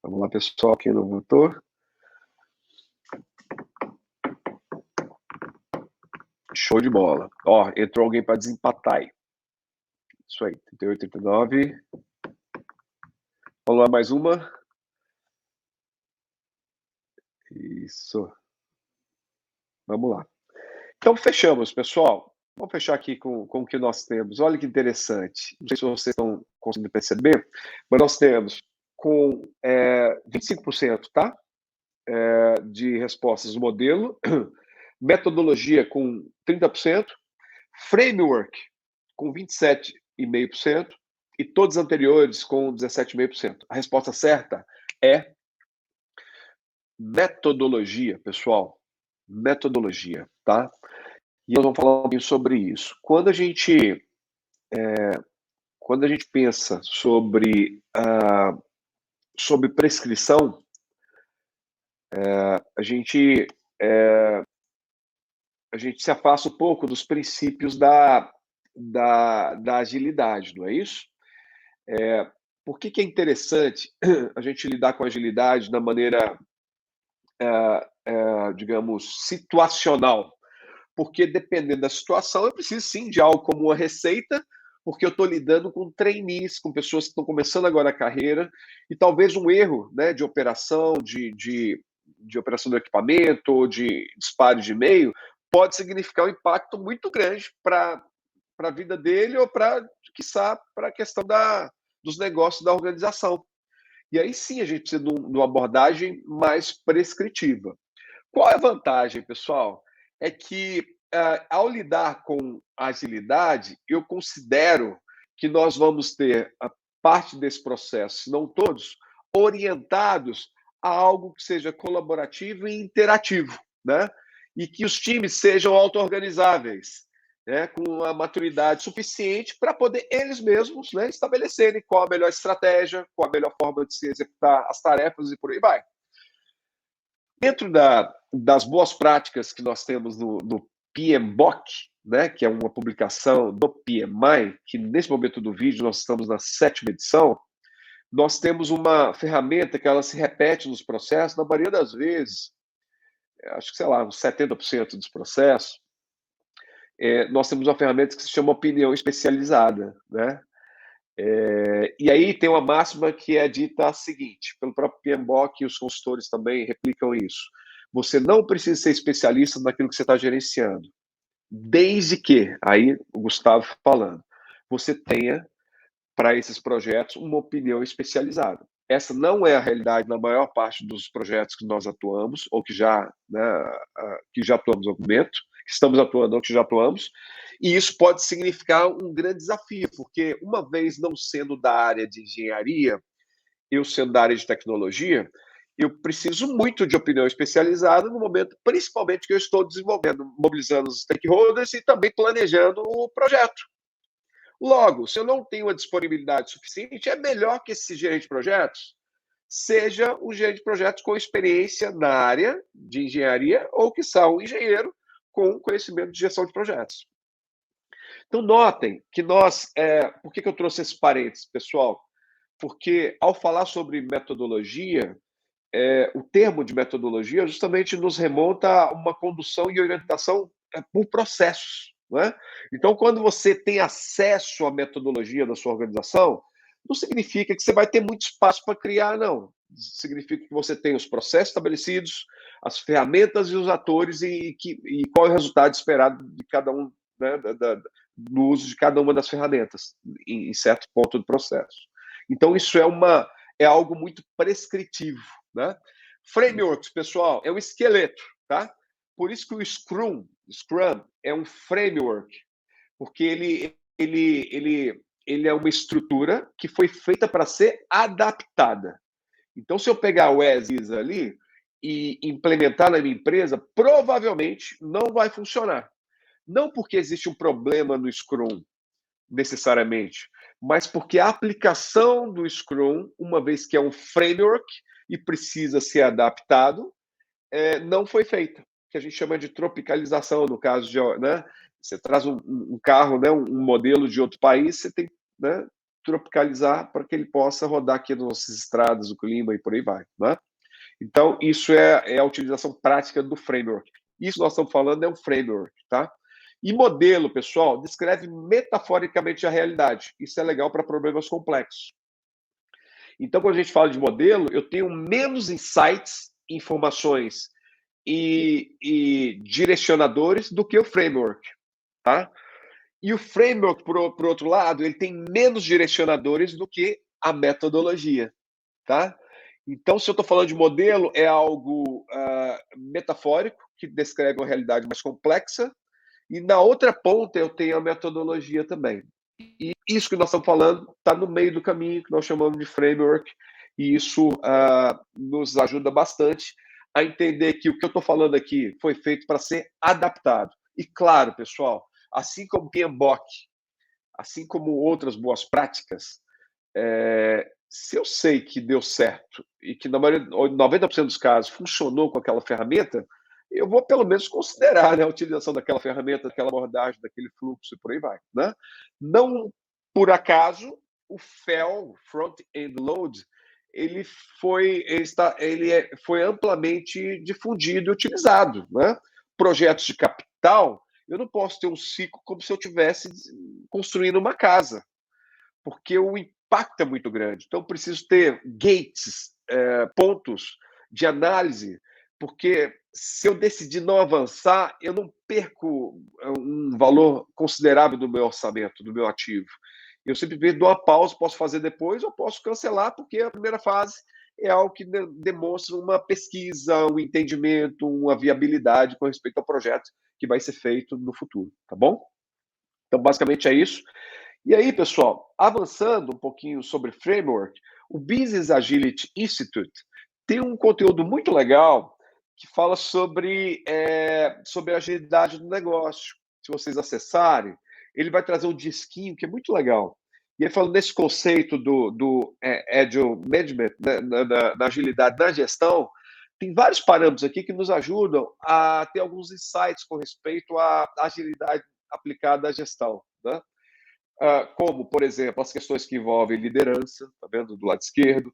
Vamos lá, pessoal, quem não votou. Show de bola. Ó, entrou alguém para desempatar aí. Isso aí, 38, 39. Vamos lá, mais uma. Isso. Vamos lá. Então, fechamos, pessoal. Vamos fechar aqui com o que nós temos. Olha que interessante. Não sei se vocês estão conseguindo perceber, mas nós temos com 25%, tá? De respostas do modelo, metodologia com 30%, framework com 27,5% e todos os anteriores com 17,5%. A resposta certa é metodologia, pessoal. Metodologia, tá? E nós vamos falar um pouquinho sobre isso. Quando a gente pensa sobre prescrição, a gente se afasta um pouco dos princípios da agilidade, não é isso? Por que é interessante a gente lidar com agilidade da maneira, digamos, situacional? Porque dependendo da situação, eu preciso sim de algo como uma receita, porque eu estou lidando com trainees, com pessoas que estão começando agora a carreira, e talvez um erro, né, de operação, de operação do equipamento, ou de disparo de e-mail, pode significar um impacto muito grande para a vida dele ou quiçá, para a questão dos negócios da organização. E aí sim a gente precisa de uma abordagem mais prescritiva. Qual é a vantagem, pessoal? É que, ao lidar com agilidade, eu considero que nós vamos ter a parte desse processo, se não todos, orientados a algo que seja colaborativo e interativo, né? E que os times sejam auto-organizáveis, né? Com a maturidade suficiente para poder eles mesmos, né, estabelecerem qual a melhor estratégia, qual a melhor forma de se executar as tarefas e por aí vai. Dentro das boas práticas que nós temos no PMBOK, né, que é uma publicação do PMI, que nesse momento do vídeo nós estamos na 7ª edição, nós temos uma ferramenta que ela se repete nos processos, na maioria das vezes, acho que, sei lá, uns 70% dos processos, nós temos uma ferramenta que se chama opinião especializada, né? E aí tem uma máxima que é dita a seguinte, pelo próprio PMBOK, e os consultores também replicam isso. Você não precisa ser especialista naquilo que você está gerenciando, desde que, aí o Gustavo falando, você tenha, para esses projetos, uma opinião especializada. Essa não é a realidade na maior parte dos projetos que nós atuamos, ou que já atuamos no momento, que estamos atuando ou que já atuamos, e isso pode significar um grande desafio, porque uma vez não sendo da área de engenharia, eu sendo da área de tecnologia, eu preciso muito de opinião especializada no momento, principalmente que eu estou desenvolvendo, mobilizando os stakeholders e também planejando o projeto. Logo, se eu não tenho a disponibilidade suficiente, é melhor que esse gerente de projetos seja um gerente de projetos com experiência na área de engenharia ou, quiçá, um engenheiro com conhecimento de gestão de projetos. Então, notem que nós... por que eu trouxe esse parênteses, pessoal? Porque, ao falar sobre metodologia, o termo de metodologia justamente nos remonta a uma condução e orientação por processos. Não é? Então, quando você tem acesso à metodologia da sua organização, não significa que você vai ter muito espaço para criar, não. Significa que você tem os processos estabelecidos, as ferramentas e os atores e qual é o resultado esperado de cada um, né, no uso de cada uma das ferramentas, em certo ponto do processo. Então, isso é algo muito prescritivo. Né? Frameworks, pessoal, é um esqueleto, tá? Por isso que o Scrum é um framework, porque ele é uma estrutura que foi feita para ser adaptada. Então, se eu pegar o as is ali, e implementar na minha empresa, provavelmente não vai funcionar. Não porque existe um problema no Scrum, necessariamente, mas porque a aplicação do Scrum, uma vez que é um framework e precisa ser adaptado, não foi feita, que a gente chama de tropicalização, no caso de, né, você traz um carro, né, um modelo de outro país, você tem que, né, tropicalizar para que ele possa rodar aqui nas nossas estradas, o clima e por aí vai. Né? Então, isso é a utilização prática do framework. Isso nós estamos falando é um framework, tá? E modelo, pessoal, descreve metaforicamente a realidade. Isso é legal para problemas complexos. Então, quando a gente fala de modelo, eu tenho menos insights, informações e direcionadores do que o framework, tá? E o framework, por outro lado, ele tem menos direcionadores do que a metodologia, tá? Então, se eu estou falando de modelo, é algo metafórico, que descreve uma realidade mais complexa, e na outra ponta eu tenho a metodologia também. E isso que nós estamos falando está no meio do caminho, que nós chamamos de framework, e isso nos ajuda bastante a entender que o que eu estou falando aqui foi feito para ser adaptado. E claro, pessoal, assim como PMBOK, assim como outras boas práticas, se eu sei que deu certo e que na maioria, 90% dos casos funcionou com aquela ferramenta, eu vou pelo menos considerar, né, a utilização daquela ferramenta, daquela abordagem, daquele fluxo e por aí vai. Né? Não por acaso o FEL, Front-End Load, ele foi amplamente difundido e utilizado. Né? Projetos de capital, eu não posso ter um ciclo como se eu estivesse construindo uma casa, porque o impacto é muito grande. Então, preciso ter gates, pontos de análise, porque se eu decidir não avançar, eu não perco um valor considerável do meu orçamento, do meu ativo. Eu simplesmente dou uma pausa, posso fazer depois, ou posso cancelar, porque a primeira fase é algo que demonstra uma pesquisa, um entendimento, uma viabilidade com respeito ao projeto que vai ser feito no futuro, tá bom? Então, basicamente é isso. E aí, pessoal, avançando um pouquinho sobre framework, o Business Agility Institute tem um conteúdo muito legal que fala sobre a agilidade do negócio. Se vocês acessarem, ele vai trazer um disquinho que é muito legal. E ele falando nesse conceito do Agile Management, da agilidade na gestão, tem vários parâmetros aqui que nos ajudam a ter alguns insights com respeito à agilidade aplicada à gestão. Né? Como, por exemplo, as questões que envolvem liderança, tá vendo, do lado esquerdo,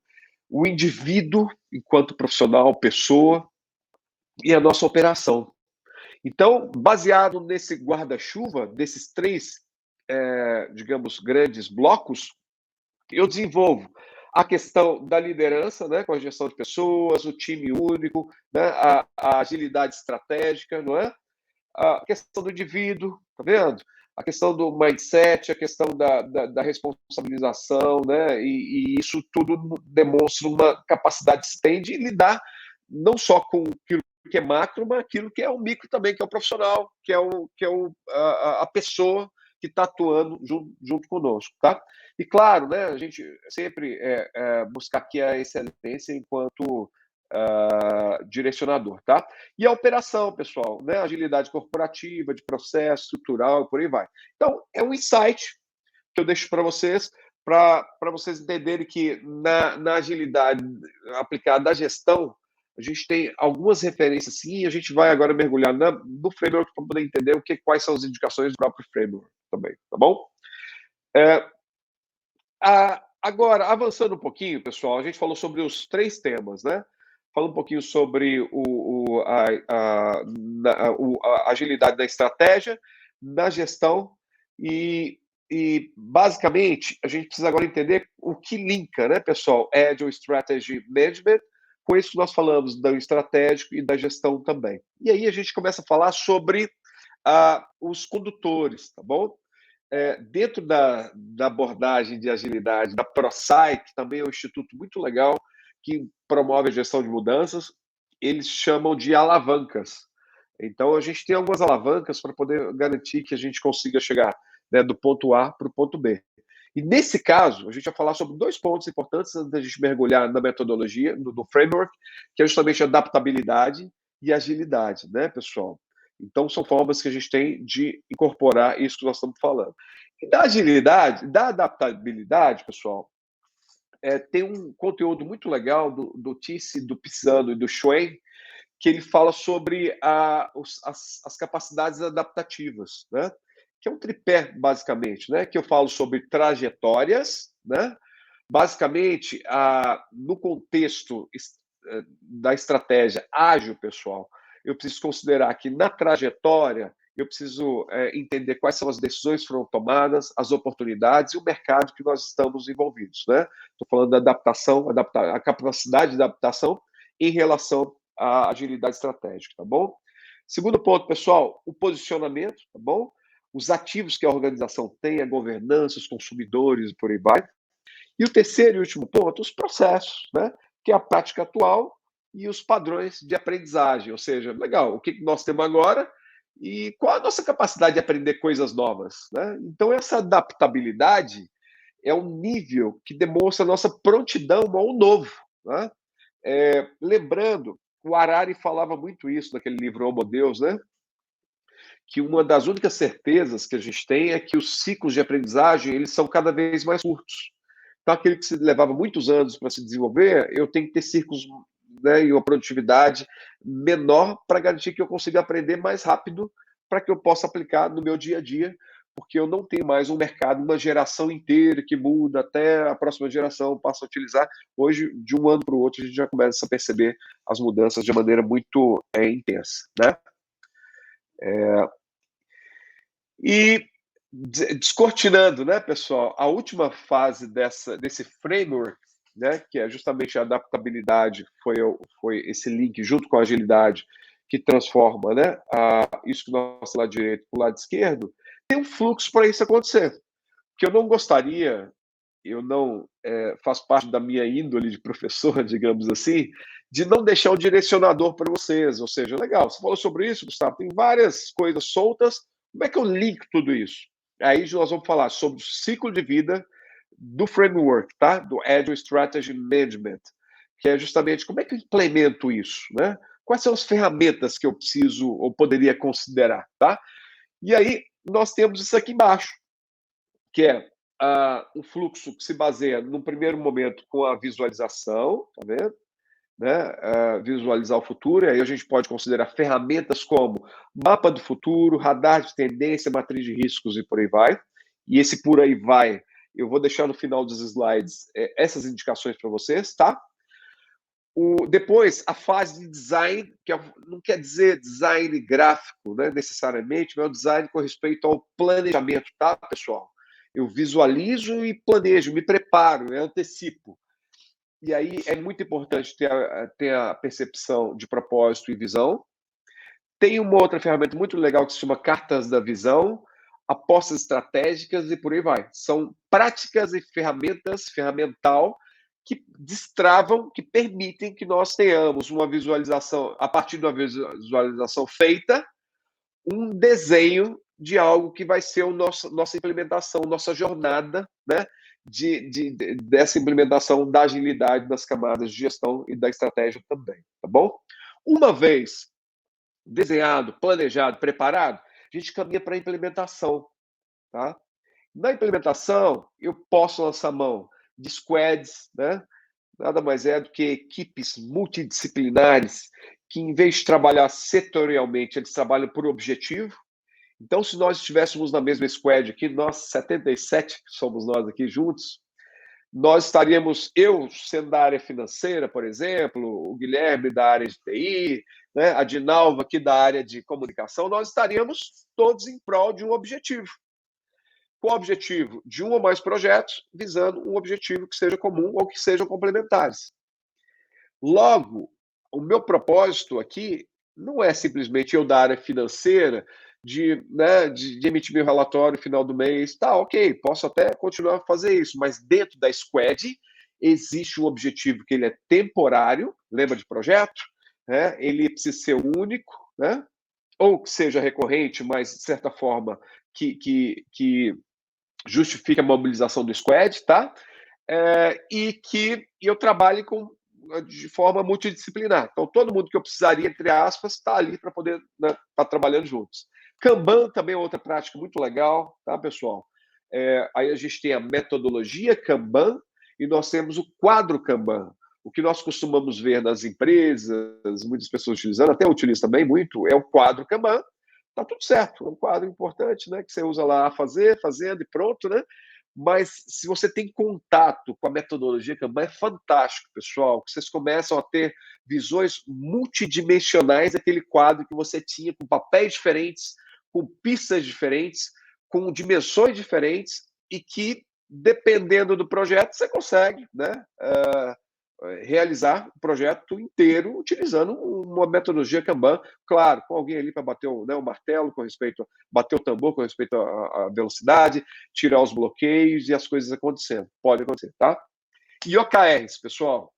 o indivíduo enquanto profissional, pessoa, e a nossa operação. Então, baseado nesse guarda-chuva, desses três, digamos, grandes blocos, eu desenvolvo a questão da liderança, né, com a gestão de pessoas, o time único, né, a agilidade estratégica, não é? A questão do indivíduo, tá vendo? A questão do mindset, a questão da responsabilização, né? E isso tudo demonstra uma capacidade que se tem de lidar não só com aquilo que é macro, mas aquilo que é o micro também, que é o profissional, que é a pessoa que está atuando junto conosco, tá? E claro, né, a gente sempre buscar aqui a excelência enquanto direcionador, tá? E a operação, pessoal, né? Agilidade corporativa, de processo, estrutural e por aí vai. Então, é um insight que eu deixo para vocês entenderem que na agilidade aplicada à gestão, a gente tem algumas referências sim, e a gente vai agora mergulhar no framework para poder entender quais são as indicações do próprio framework também, tá bom? Agora, avançando um pouquinho, pessoal, a gente falou sobre os 3 temas, né? Fala um pouquinho sobre a agilidade da estratégia, na gestão e basicamente, a gente precisa agora entender o que linka, né, pessoal? Agile Strategy Management, com isso que nós falamos do estratégico e da gestão também. E aí a gente começa a falar sobre os condutores, tá bom? Dentro da abordagem de agilidade da ProSci, que também é um instituto muito legal, que promove a gestão de mudanças, eles chamam de alavancas. Então, a gente tem algumas alavancas para poder garantir que a gente consiga chegar, né, do ponto A para o ponto B. E nesse caso, a gente vai falar sobre 2 pontos importantes antes da gente mergulhar na metodologia, no framework, que é justamente adaptabilidade e agilidade, né, pessoal? Então, são formas que a gente tem de incorporar isso que nós estamos falando. E da agilidade, da adaptabilidade, pessoal, tem um conteúdo muito legal do Tisse, do Pisano e do Schwen, que ele fala sobre as capacidades adaptativas, né? Que é um tripé, basicamente, né? Que eu falo sobre trajetórias, né? Basicamente, no contexto da estratégia ágil, pessoal, eu preciso considerar que na trajetória eu preciso entender quais são as decisões que foram tomadas, as oportunidades e o mercado que nós estamos envolvidos, né? Estou falando da adaptação, a capacidade de adaptação em relação à agilidade estratégica, tá bom? Segundo ponto, pessoal, o posicionamento, tá bom? Os ativos que a organização tem, a governança, os consumidores e por aí vai. E o terceiro e último ponto, os processos, né? Que é a prática atual e os padrões de aprendizagem, ou seja, legal, o que nós temos agora e qual a nossa capacidade de aprender coisas novas, né? Então, essa adaptabilidade é um nível que demonstra a nossa prontidão ao novo, né? Lembrando, o Harari falava muito isso naquele livro Homo Deus, né? Que uma das únicas certezas que a gente tem é que os ciclos de aprendizagem eles são cada vez mais curtos. Então, aquele que se levava muitos anos para se desenvolver, eu tenho que ter ciclos, né, e uma produtividade menor para garantir que eu consiga aprender mais rápido para que eu possa aplicar no meu dia a dia, porque eu não tenho mais um mercado, uma geração inteira que muda até a próxima geração passa a utilizar. Hoje, de um ano para o outro, a gente já começa a perceber as mudanças de maneira muito intensa, né? E descortinando, né, pessoal, a última fase desse framework, né, que é justamente a adaptabilidade, foi esse link junto com a agilidade que transforma, né, isso que nós lado direito para o lado esquerdo, tem um fluxo para isso acontecer. Que eu não gostaria, eu não faço parte da minha índole de professor, digamos assim, de não deixar um direcionador para vocês. Ou seja, legal, você falou sobre isso, Gustavo, tem várias coisas soltas, como é que eu linko tudo isso? Aí nós vamos falar sobre o ciclo de vida do framework, tá? Do Agile Strategy Management, que é justamente como é que eu implemento isso, né? Quais são as ferramentas que eu preciso ou poderia considerar, tá? E aí nós temos isso aqui embaixo, que é um fluxo que se baseia, no primeiro momento, com a visualização, tá vendo? Né? Visualizar o futuro, e aí a gente pode considerar ferramentas como mapa do futuro, radar de tendência, matriz de riscos e por aí vai. E esse por aí vai, eu vou deixar no final dos slides essas indicações para vocês, tá? Depois, a fase de design, que não quer dizer design gráfico, né, necessariamente, mas é o design com respeito ao planejamento, tá, pessoal? Eu visualizo e planejo, me preparo, eu antecipo. E aí é muito importante ter a percepção de propósito e visão. Tem uma outra ferramenta muito legal que se chama Cartas da Visão, apostas estratégicas e por aí vai. São práticas e ferramental, que destravam, que permitem que nós tenhamos uma visualização, a partir de uma visualização feita, um desenho de algo que vai ser nossa implementação, nossa jornada, né, dessa implementação da agilidade das camadas de gestão e da estratégia também, tá bom? Uma vez desenhado, planejado, preparado, a gente caminha para a implementação, tá? Na implementação, eu posso lançar mão de squads, né? Nada mais é do que equipes multidisciplinares que, em vez de trabalhar setorialmente, eles trabalham por objetivo. Então, se nós estivéssemos na mesma squad aqui, nós 77 que somos nós aqui juntos, nós estaríamos, eu sendo da área financeira, por exemplo, o Guilherme da área de TI, né, a Dinalva aqui da área de comunicação, nós estaríamos todos em prol de um objetivo. Qual o objetivo? De um ou mais projetos, visando um objetivo que seja comum ou que sejam complementares. Logo, o meu propósito aqui não é simplesmente eu da área financeira de emitir meu relatório no final do mês. Tá, ok, posso até continuar a fazer isso, mas dentro da squad existe um objetivo que ele é temporário, lembra de projeto? Né? Ele precisa ser único, né? Ou que seja recorrente, mas de certa forma que justifique a mobilização do squad, tá? E que eu trabalhe de forma multidisciplinar. Então, todo mundo que eu precisaria, entre aspas, está ali para poder estar, né, trabalhando juntos. Kanban também é outra prática muito legal, tá, pessoal? Aí a gente tem a metodologia Kanban e nós temos o quadro Kanban. O que nós costumamos ver nas empresas, muitas pessoas utilizando, até eu utilizo também muito, é o quadro Kanban. Tá tudo certo, é um quadro importante, né? Que você usa lá fazendo e pronto, né? Mas se você tem contato com a metodologia Kanban, é fantástico, pessoal, que vocês começam a ter visões multidimensionais daquele quadro que você tinha, com papéis diferentes, com pistas diferentes, com dimensões diferentes, e que, dependendo do projeto, você consegue, né, realizar o projeto inteiro utilizando uma metodologia Kanban, claro, com alguém ali para bater o martelo com respeito, bater o tambor com respeito à velocidade, tirar os bloqueios e as coisas acontecendo. Pode acontecer, tá? E OKRs, pessoal,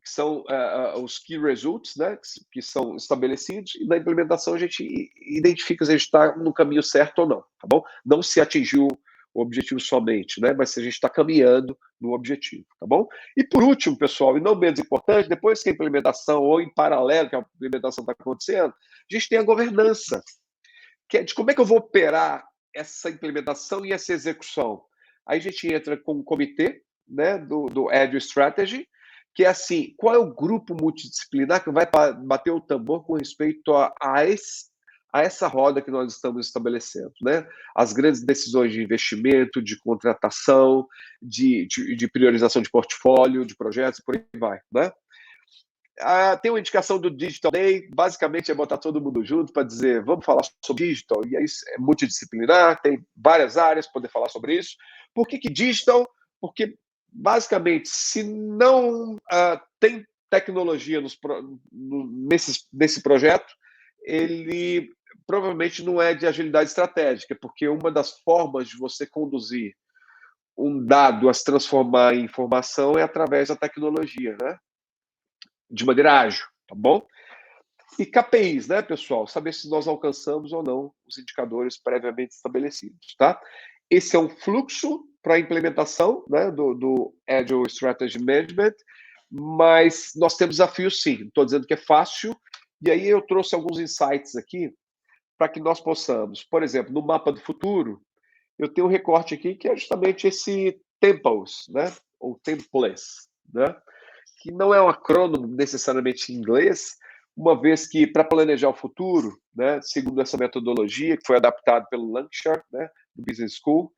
que são os Key Results, né, que são estabelecidos, e na implementação a gente identifica se a gente está no caminho certo ou não, tá bom? Não se atingiu o objetivo somente, né, mas se a gente está caminhando no objetivo, tá bom? E por último, pessoal, e não menos importante, depois que a implementação, ou em paralelo que a implementação está acontecendo, a gente tem a governança, que é de como é que eu vou operar essa implementação e essa execução. Aí a gente entra com o comitê, né, do Agile Strategy, que é assim, qual é o grupo multidisciplinar que vai bater o tambor com respeito a essa roda que nós estamos estabelecendo, né? As grandes decisões de investimento, de contratação, de priorização de portfólio, de projetos, por aí vai, né? Tem uma indicação do Digital Day, basicamente é botar todo mundo junto para dizer, vamos falar sobre digital, e aí é multidisciplinar, tem várias áreas para poder falar sobre isso. Por que digital? Porque, basicamente, se não tem tecnologia nesse projeto, ele provavelmente não é de agilidade estratégica, porque uma das formas de você conduzir um dado a se transformar em informação é através da tecnologia, né? De maneira ágil, tá bom? E KPIs, né, pessoal? Saber se nós alcançamos ou não os indicadores previamente estabelecidos, tá? Esse é um fluxo para a implementação, né, do Agile Strategy Management, mas nós temos desafios sim. Não estou dizendo que é fácil, e aí eu trouxe alguns insights aqui para que nós possamos, por exemplo, no mapa do futuro, eu tenho um recorte aqui que é justamente esse tempos, né, ou templates, né, que não é um acrônimo necessariamente em inglês, uma vez que, para planejar o futuro, né, segundo essa metodologia, que foi adaptada pelo Lancashire, né, do Business School,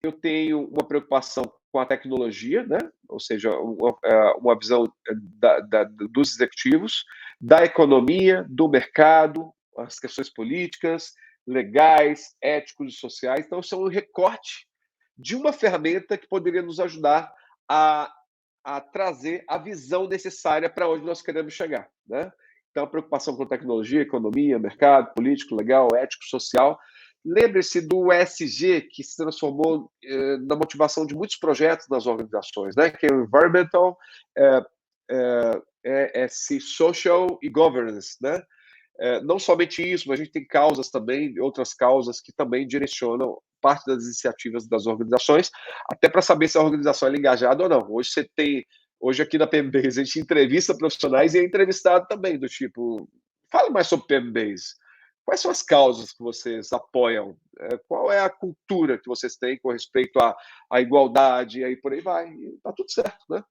eu tenho uma preocupação com a tecnologia, né, ou seja, uma visão dos executivos, da economia, do mercado, as questões políticas, legais, éticos e sociais. Então, isso é um recorte de uma ferramenta que poderia nos ajudar a trazer a visão necessária para onde nós queremos chegar, né? Então, a preocupação com tecnologia, economia, mercado, político, legal, ético, social. Lembre-se do ESG, que se transformou na motivação de muitos projetos nas organizações, né? Que é o Environmental, Social e Governance, né? Não somente isso, mas a gente tem causas também, outras causas que também direcionam parte das iniciativas das organizações, até para saber se a organização é engajada ou não. Hoje aqui na PMBase a gente entrevista profissionais e é entrevistado também, do tipo, fala mais sobre PMBase. Quais são as causas que vocês apoiam? Qual é a cultura que vocês têm com respeito à igualdade, e aí por aí vai. E tá tudo certo, né?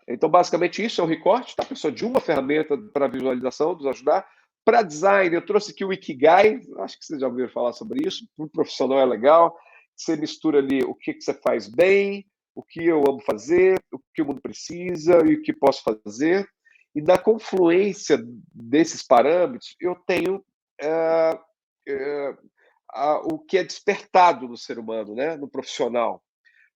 Então, basicamente, isso é um recorte, tá, pessoal, de uma ferramenta para visualização, nos ajudar. Para design, eu trouxe aqui o Ikigai, acho que vocês já ouviram falar sobre isso, para o profissional é legal. Você mistura ali o que você faz bem, o que eu amo fazer, o que o mundo precisa e o que posso fazer. E na confluência desses parâmetros, eu tenho o que é despertado no ser humano, né, no profissional.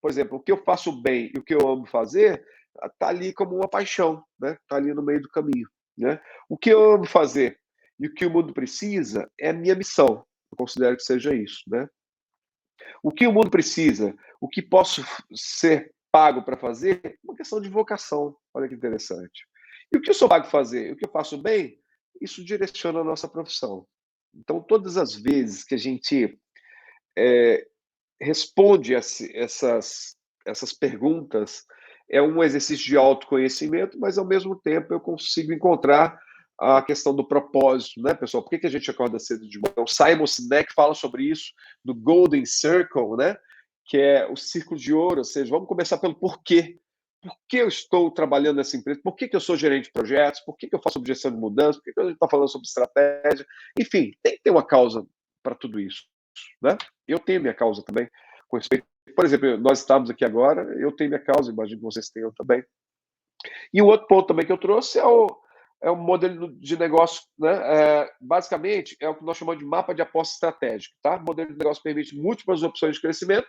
Por exemplo, o que eu faço bem e o que eu amo fazer está ali como uma paixão, né? Está ali no meio do caminho, né? O que eu amo fazer e o que o mundo precisa é a minha missão. Eu considero que seja isso, né? O que o mundo precisa, o que posso ser pago para fazer, é uma questão de vocação. Olha que interessante. E o que eu sou pago para fazer, o que eu faço bem, isso direciona a nossa profissão. Então, todas as vezes que a gente responde essas perguntas. É um exercício de autoconhecimento, mas ao mesmo tempo eu consigo encontrar a questão do propósito, né, pessoal? Por que a gente acorda cedo de manhã? O Simon Sinek fala sobre isso no Golden Circle, né? Que é o círculo de ouro, ou seja, vamos começar pelo porquê. Por que eu estou trabalhando nessa empresa? Por que eu sou gerente de projetos? Por que eu faço objeção de mudança? Por que a gente está falando sobre estratégia? Enfim, tem que ter uma causa para tudo isso, né? Eu tenho minha causa também, com respeito. Por exemplo, nós estamos aqui agora, eu tenho minha causa, imagino que vocês tenham também. E o outro ponto também que eu trouxe é o modelo de negócio, né? Basicamente, é o que nós chamamos de mapa de aposta estratégico, tá? O modelo de negócio permite múltiplas opções de crescimento.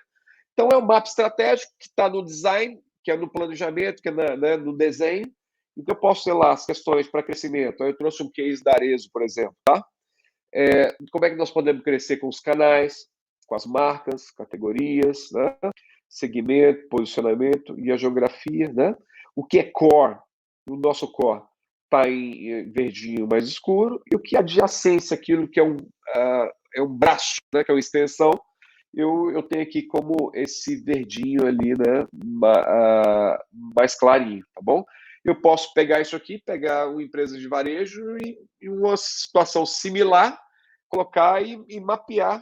Então, é um mapa estratégico que está no design, que é no planejamento, que é né, no desenho. Então, eu posso ter lá as questões para crescimento. Eu trouxe um case da Arezzo, por exemplo, tá? Como é que nós podemos crescer com os canais, com as marcas, categorias, né? Segmento, posicionamento e a geografia, né? O que é core? O nosso core está em verdinho mais escuro, e o que é adjacência, aquilo que é um braço, né? Que é uma extensão, eu tenho aqui como esse verdinho ali, né? Mais clarinho, tá bom? Eu posso pegar isso aqui, pegar uma empresa de varejo e uma situação similar, colocar e mapear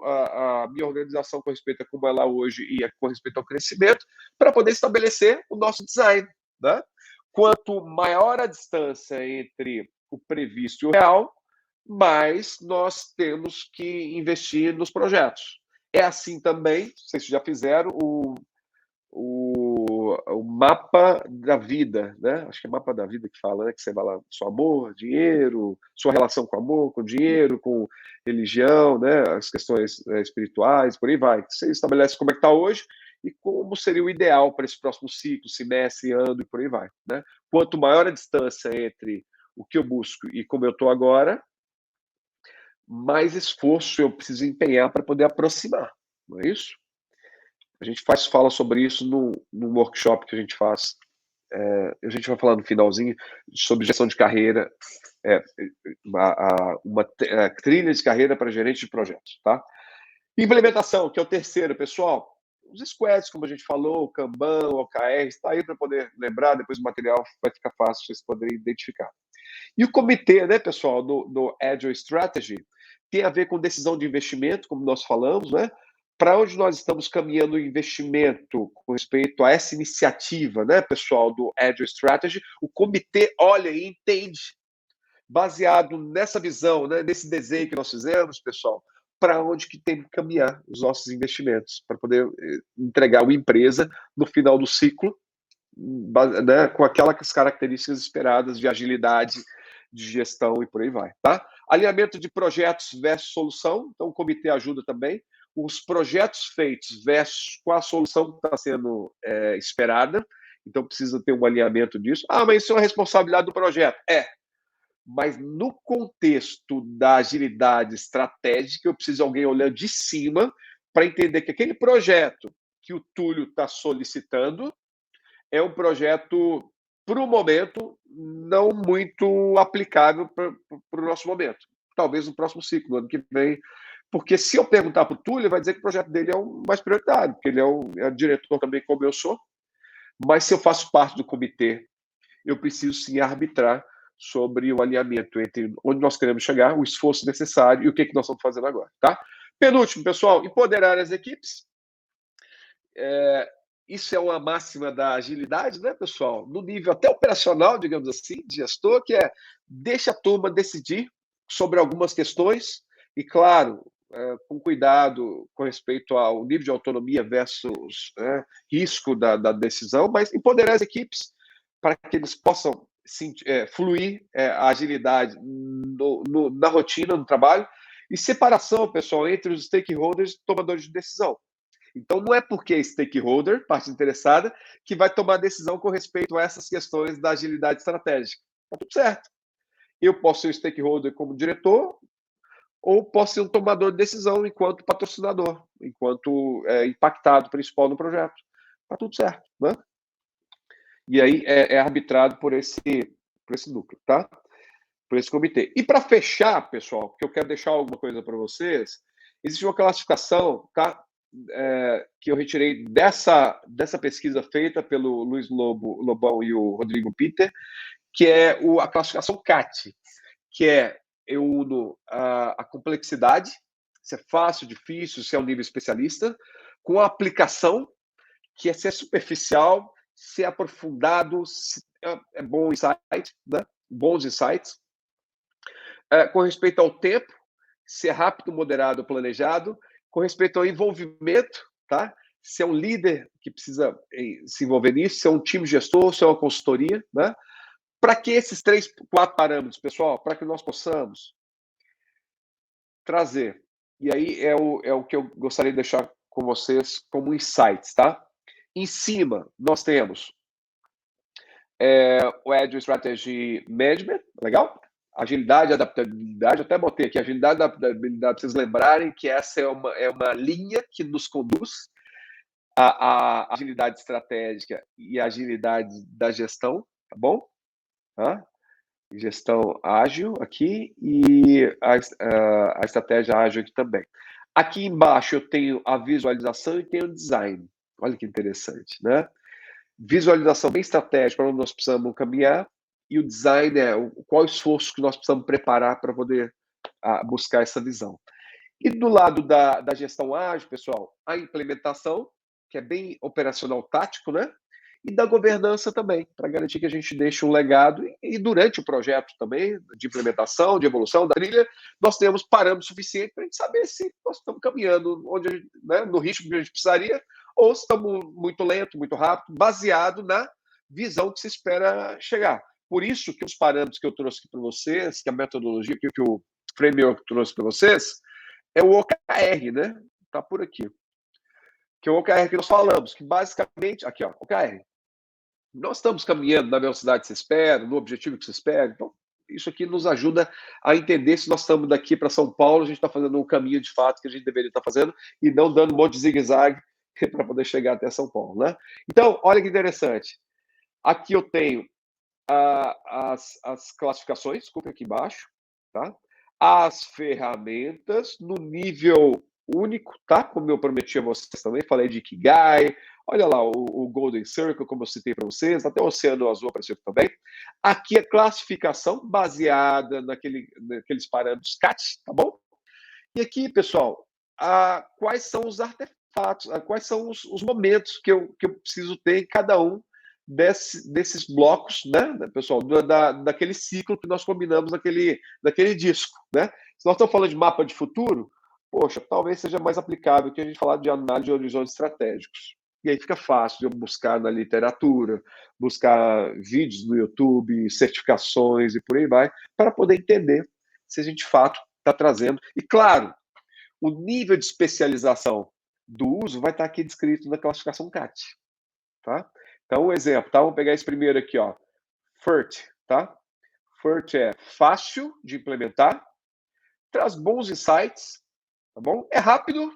a minha organização com respeito a como ela é hoje e com respeito ao crescimento, para poder estabelecer o nosso design, né? Quanto maior a distância entre o previsto e o real, mais nós temos que investir nos projetos. É assim também, vocês já fizeram o mapa da vida, né? Acho que é mapa da vida que fala, né? Que você vai lá, seu amor, dinheiro, sua relação com amor, com dinheiro, com religião, né? As questões espirituais, por aí vai. Você estabelece como é que está hoje e como seria o ideal para esse próximo ciclo, semestre, ano e por aí vai, né? Quanto maior a distância entre o que eu busco e como eu estou agora, mais esforço eu preciso empenhar para poder aproximar, não é isso? A gente fala sobre isso no workshop que a gente faz. A gente vai falar no finalzinho sobre gestão de carreira, uma trilha de carreira para gerente de projetos, tá? Implementação, que é o terceiro, pessoal. Os squads, como a gente falou, o Kanban, o OKR, está aí para poder lembrar, depois o material vai ficar fácil vocês poderem identificar. E o comitê, né, pessoal, do Agile Strategy, tem a ver com decisão de investimento, como nós falamos, né? Para onde nós estamos caminhando o investimento com respeito a essa iniciativa, né, pessoal, do Agile Strategy, o comitê olha e entende, baseado nessa visão, né, nesse desenho que nós fizemos, pessoal, para onde que tem que caminhar os nossos investimentos, para poder entregar uma empresa no final do ciclo, né, com aquelas características esperadas de agilidade, de gestão e por aí vai, tá? Alinhamento de projetos versus solução, então o comitê ajuda também. Os projetos feitos versus qual a solução que está sendo esperada, então precisa ter um alinhamento disso. Ah, mas isso é uma responsabilidade do projeto. Mas no contexto da agilidade estratégica, eu preciso de alguém olhando de cima para entender que aquele projeto que o Túlio está solicitando é um projeto, para o momento, não muito aplicável para o nosso momento. Talvez no próximo ciclo, no ano que vem. Porque se eu perguntar para o Túlio, ele vai dizer que o projeto dele é o mais prioritário, porque ele é diretor também, como eu sou. Mas se eu faço parte do comitê, eu preciso sim arbitrar sobre o alinhamento entre onde nós queremos chegar, o esforço necessário e o que nós estamos fazendo agora. Tá? Penúltimo, pessoal, empoderar as equipes. Isso é uma máxima da agilidade, né, pessoal? No nível até operacional, digamos assim, de gestor, que é deixa a turma decidir sobre algumas questões e, claro, com cuidado com respeito ao nível de autonomia versus risco da decisão, mas empoderar as equipes para que eles possam fluir a agilidade na rotina, no trabalho, e separação, pessoal, entre os stakeholders e tomadores de decisão. Então, não é porque é stakeholder, parte interessada, que vai tomar decisão com respeito a essas questões da agilidade estratégica. Está tudo certo. Eu posso ser um stakeholder como diretor, ou posso ser um tomador de decisão enquanto patrocinador, enquanto impactado principal no projeto. Está tudo certo, né? E aí é arbitrado por esse núcleo, tá? Por esse comitê. E para fechar, pessoal, porque eu quero deixar alguma coisa para vocês, existe uma classificação, tá? Que eu retirei dessa pesquisa feita pelo Luiz Lobão e o Rodrigo Peter, que é a classificação CAT, que eu uno a complexidade, se é fácil, difícil, se é um nível especialista, com a aplicação, que é se é superficial, se é aprofundado, se é bom insight, né? Bons insights. Com respeito ao tempo, se é rápido, moderado, planejado. Com respeito ao envolvimento, tá? Se é um líder que precisa se envolver nisso, se é um time gestor, se é uma consultoria, né? Para que esses 3, 4 parâmetros, pessoal? Para que nós possamos trazer. E aí é o que eu gostaria de deixar com vocês como insights, tá? Em cima, nós temos o Agile Strategy Management, legal? Agilidade e adaptabilidade, eu até botei aqui, agilidade e adaptabilidade, para vocês lembrarem que essa é uma linha que nos conduz à agilidade estratégica e à agilidade da gestão, tá bom? Tá? Gestão ágil aqui e a estratégia ágil aqui também. Aqui embaixo eu tenho a visualização e tenho o design. Olha que interessante, né? Visualização bem estratégica para onde nós precisamos caminhar e o design qual o esforço que nós precisamos preparar para poder buscar essa visão. E do lado da gestão ágil, pessoal, a implementação, que é bem operacional tático, né? E da governança também, para garantir que a gente deixe um legado e durante o projeto também, de implementação, de evolução da trilha, nós temos parâmetros suficientes para a gente saber se nós estamos caminhando onde né, no ritmo que a gente precisaria ou se estamos muito lento, muito rápido, baseado na visão que se espera chegar. Por isso que os parâmetros que eu trouxe aqui para vocês, que a metodologia, que o framework que eu trouxe para vocês, é o OKR, né? Está por aqui. Que é o OKR que nós falamos, que basicamente, aqui ó, OKR. Nós estamos caminhando na velocidade que você espera, no objetivo que você espera. Então, isso aqui nos ajuda a entender se nós estamos daqui para São Paulo, a gente está fazendo um caminho de fato que a gente deveria estar fazendo e não dando um monte de zigue-zague para poder chegar até São Paulo, né? Então, olha que interessante. Aqui eu tenho as classificações, desculpa aqui embaixo, tá? As ferramentas no nível único, tá? Como eu prometi a vocês também, falei de Ikigai, olha lá o Golden Circle, como eu citei para vocês, até o Oceano Azul apareceu também. Aqui a classificação baseada naqueles parâmetros CAT, tá bom? E aqui, pessoal, quais são os artefatos, quais são os momentos que eu preciso ter em cada um desses blocos, né, pessoal, daquele ciclo que nós combinamos daquele disco, né? Se nós estamos falando de mapa de futuro, poxa, talvez seja mais aplicável que a gente falar de análise de horizontes estratégicos. E aí fica fácil de eu buscar na literatura, buscar vídeos no YouTube, certificações e por aí vai, para poder entender se a gente de fato está trazendo. E claro, o nível de especialização do uso vai estar aqui descrito na classificação CAT, tá? Então, um exemplo, tá? Vamos pegar esse primeiro aqui, ó. FERT, tá? FERT é fácil de implementar, traz bons insights, tá bom? É rápido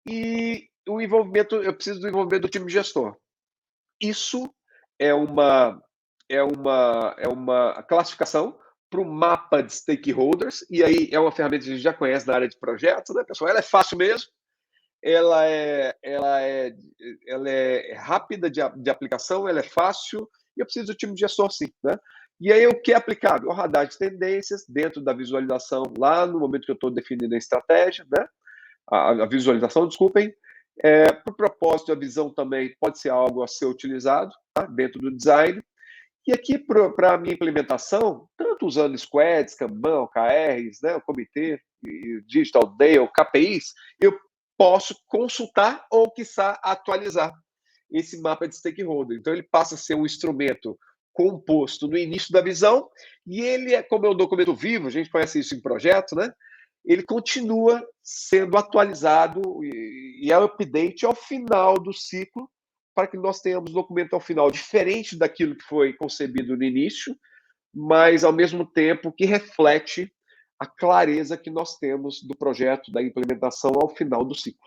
e o envolvimento, eu preciso do envolvimento do time gestor. Isso é uma classificação para o mapa de stakeholders, e aí é uma ferramenta que a gente já conhece na área de projetos, né, pessoal? Ela é fácil mesmo, ela é rápida de aplicação, ela é fácil, e eu preciso do time de gestor sim, né? E aí o que é aplicável? O radar de tendências dentro da visualização, lá no momento que eu estou definindo a estratégia, né? A visualização, desculpem. Para o propósito, a visão também pode ser algo a ser utilizado, tá? Dentro do design. E aqui, para a minha implementação, tanto usando squads, Kanban, OKRs, né, o comitê, Digital Day, KPIs, eu posso consultar ou, quiçá, atualizar esse mapa de stakeholder. Então, ele passa a ser um instrumento composto no início da visão e ele, como é um documento vivo, a gente conhece isso em projeto, né? Ele continua sendo atualizado e é update ao final do ciclo para que nós tenhamos um documento ao final diferente daquilo que foi concebido no início, mas, ao mesmo tempo, que reflete a clareza que nós temos do projeto, da implementação ao final do ciclo.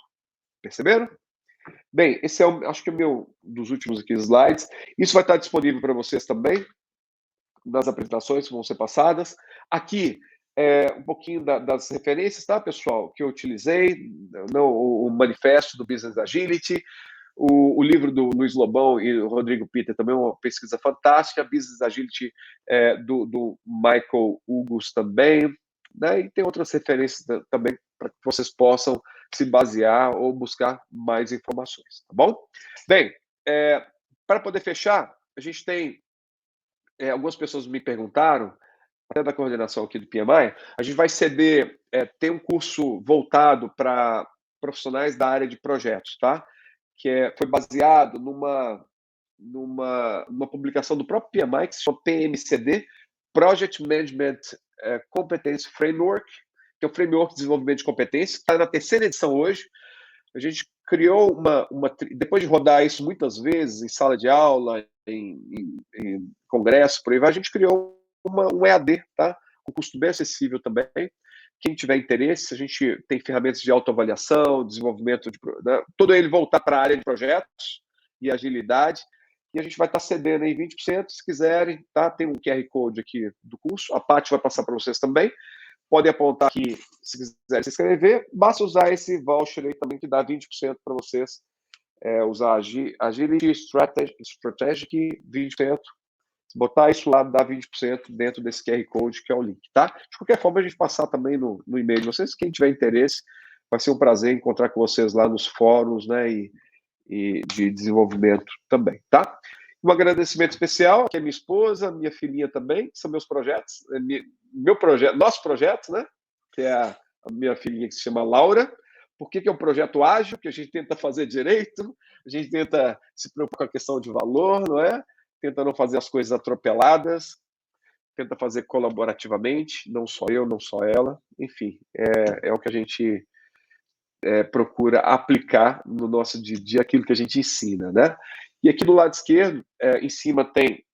Perceberam? Bem, esse acho que é meu dos últimos aqui slides. Isso vai estar disponível para vocês também nas apresentações que vão ser passadas. Aqui um pouquinho das referências, tá, pessoal, que eu utilizei, o manifesto do Business Agility, o livro do Luiz Lobão e o Rodrigo Peter, também uma pesquisa fantástica, Business Agility do Michael Hughes também, né? E tem outras referências também para que vocês possam se basear ou buscar mais informações, tá bom? Bem, para poder fechar, a gente tem algumas pessoas me perguntaram, até da coordenação aqui do PMI, a gente vai ceder, tem um curso voltado para profissionais da área de projetos, tá? Que foi baseado numa publicação do próprio PMI, que se chama PMCD, Project Management Competence Framework, que é um framework de desenvolvimento de competência, está na terceira edição hoje. A gente criou depois de rodar isso muitas vezes em sala de aula, em congresso, por aí vai, a gente criou um EAD, tá? Com custo bem acessível também. Quem tiver interesse, a gente tem ferramentas de autoavaliação, desenvolvimento, né? Todo ele voltar para a área de projetos e agilidade. E a gente vai estar cedendo aí 20%, se quiserem, tá? Tem um QR Code aqui do curso, a Paty vai passar para vocês também. Podem apontar aqui, se quiserem se inscrever, basta usar esse voucher aí também, que dá 20% para vocês usar Agility Strategic 20%. Se botar isso lá, dá 20% dentro desse QR Code, que é o link, tá? De qualquer forma, a gente passar também no e-mail de vocês. Quem tiver interesse, vai ser um prazer encontrar com vocês lá nos fóruns, né? E de desenvolvimento também, tá? Um agradecimento especial aqui a minha esposa, minha filhinha também, que são meus projetos, nosso projeto, né? Que é a minha filhinha que se chama Laura. Por que é um projeto ágil? Que a gente tenta fazer direito, a gente tenta se preocupar com a questão de valor, não é? Tenta não fazer as coisas atropeladas, tenta fazer colaborativamente, não só eu, não só ela, enfim, é o que a gente procura aplicar no nosso dia a dia, aquilo que a gente ensina, né? E aqui do lado esquerdo, em cima tem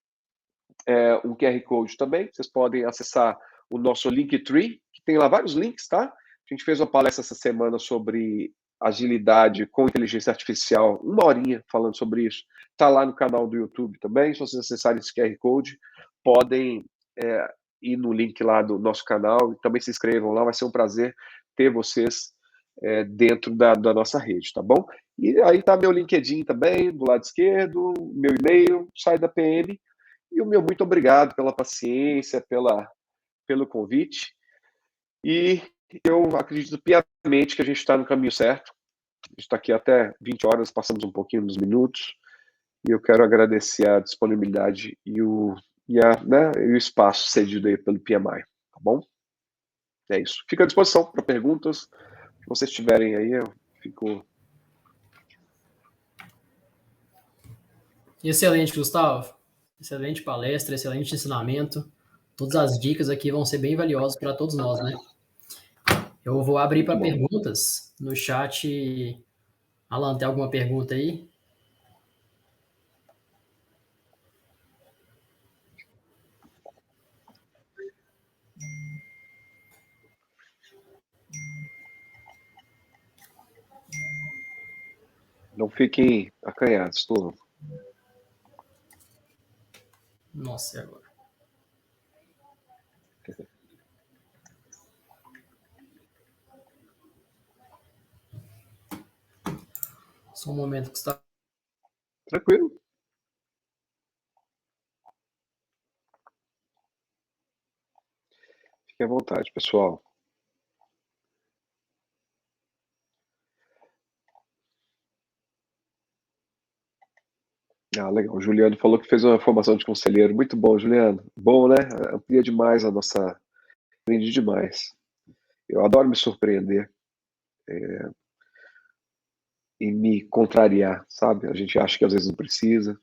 um QR Code também, vocês podem acessar o nosso Linktree, que tem lá vários links, tá? A gente fez uma palestra essa semana sobre agilidade com inteligência artificial, 1 horinha falando sobre isso. Está lá no canal do YouTube também. Se vocês acessarem esse QR Code, podem ir no link lá do nosso canal e também se inscrevam lá. Vai ser um prazer ter vocês dentro da nossa rede, tá bom? E aí tá meu LinkedIn também, do lado esquerdo, meu e-mail, sai da PM. E o meu muito obrigado pela paciência, pelo convite. E eu acredito piamente que a gente está no caminho certo. A gente está aqui até 20 horas, passamos um pouquinho dos minutos. E eu quero agradecer a disponibilidade e o espaço cedido aí pelo PMI, tá bom? É isso. Fico à disposição para perguntas. Se vocês tiverem aí, eu fico... Excelente, Gustavo. Excelente palestra, excelente ensinamento. Todas as dicas aqui vão ser bem valiosas para todos nós, né? Eu vou abrir para perguntas no chat. Alan, tem alguma pergunta aí? Não fiquem acanhados, turma. Nossa, e agora? Só um momento, Gustavo. Tranquilo. Fiquem à vontade, pessoal. Ah, legal. O Juliano falou que fez uma formação de conselheiro. Muito bom, Juliano. Bom, né? Amplia demais a nossa... Aprendi demais. Eu adoro me surpreender e me contrariar, sabe? A gente acha que às vezes não precisa.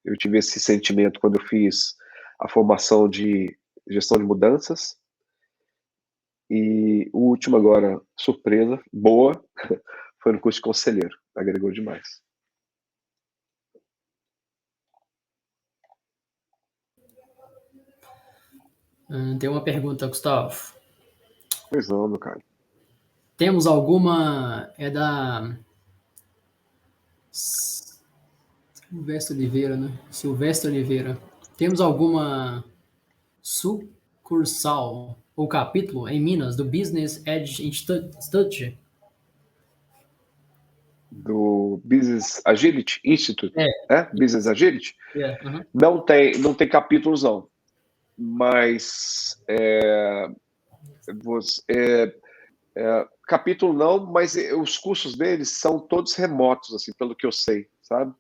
Eu tive esse sentimento quando eu fiz a formação de gestão de mudanças. E o último agora, surpresa, boa, foi no curso de conselheiro. Agregou demais. Tem uma pergunta, Gustavo. Pois não, meu cara. Temos alguma... É da... Silvestre Oliveira, né? Silvestre Oliveira. Temos alguma sucursal ou capítulo em Minas do Business Edge Institute. Do Business Agility Institute, Business Agility, Uhum. não tem capítulos não, mas capítulo não, mas os cursos deles são todos remotos, assim, pelo que eu sei, sabe?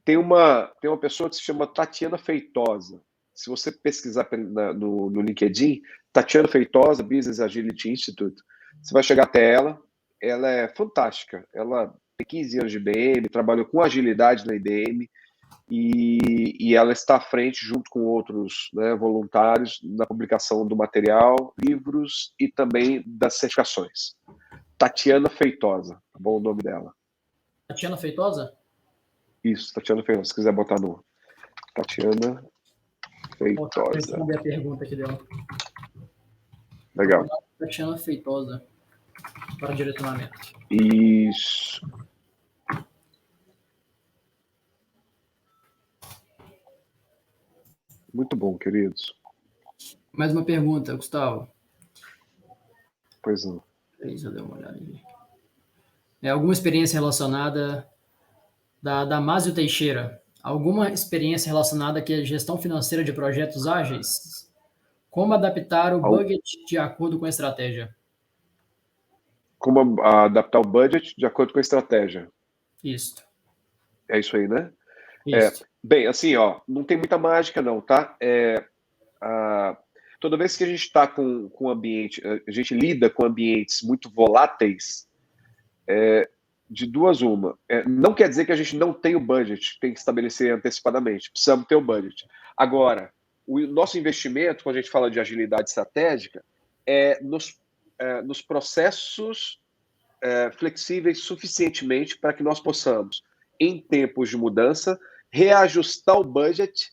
Tem uma pessoa que se chama Tatiana Feitosa. Se você pesquisar no LinkedIn, Tatiana Feitosa, Business Agility Institute, você vai chegar até ela. Ela é fantástica. Ela tem 15 anos de IBM, trabalhou com agilidade na IBM e ela está à frente, junto com outros, né, voluntários, na publicação do material, livros e também das certificações. Tatiana Feitosa, tá bom o nome dela? Tatiana Feitosa? Isso, Tatiana Feitosa. Se quiser botar no Tatiana Vou Feitosa. responder a pergunta aqui dela. Legal. Tatiana Feitosa para direcionamento. Isso. Muito bom, queridos. Mais uma pergunta, Gustavo. Pois não. Deixa eu dar uma olhada aqui. Alguma experiência relacionada da Damásio Teixeira? Alguma experiência relacionada à gestão financeira de projetos ágeis? Como adaptar o budget de acordo com a estratégia? Como adaptar o budget de acordo com a estratégia? Isso. É isso aí, né? Isso. Bem, assim, ó, não tem muita mágica não, tá? Toda vez que a gente está com ambiente, a gente lida com ambientes muito voláteis, de duas uma. Não quer dizer que a gente não tem o budget, tem que estabelecer antecipadamente, precisamos ter o budget. Agora, o nosso investimento, quando a gente fala de agilidade estratégica, é nos processos flexíveis suficientemente para que nós possamos, em tempos de mudança, reajustar o budget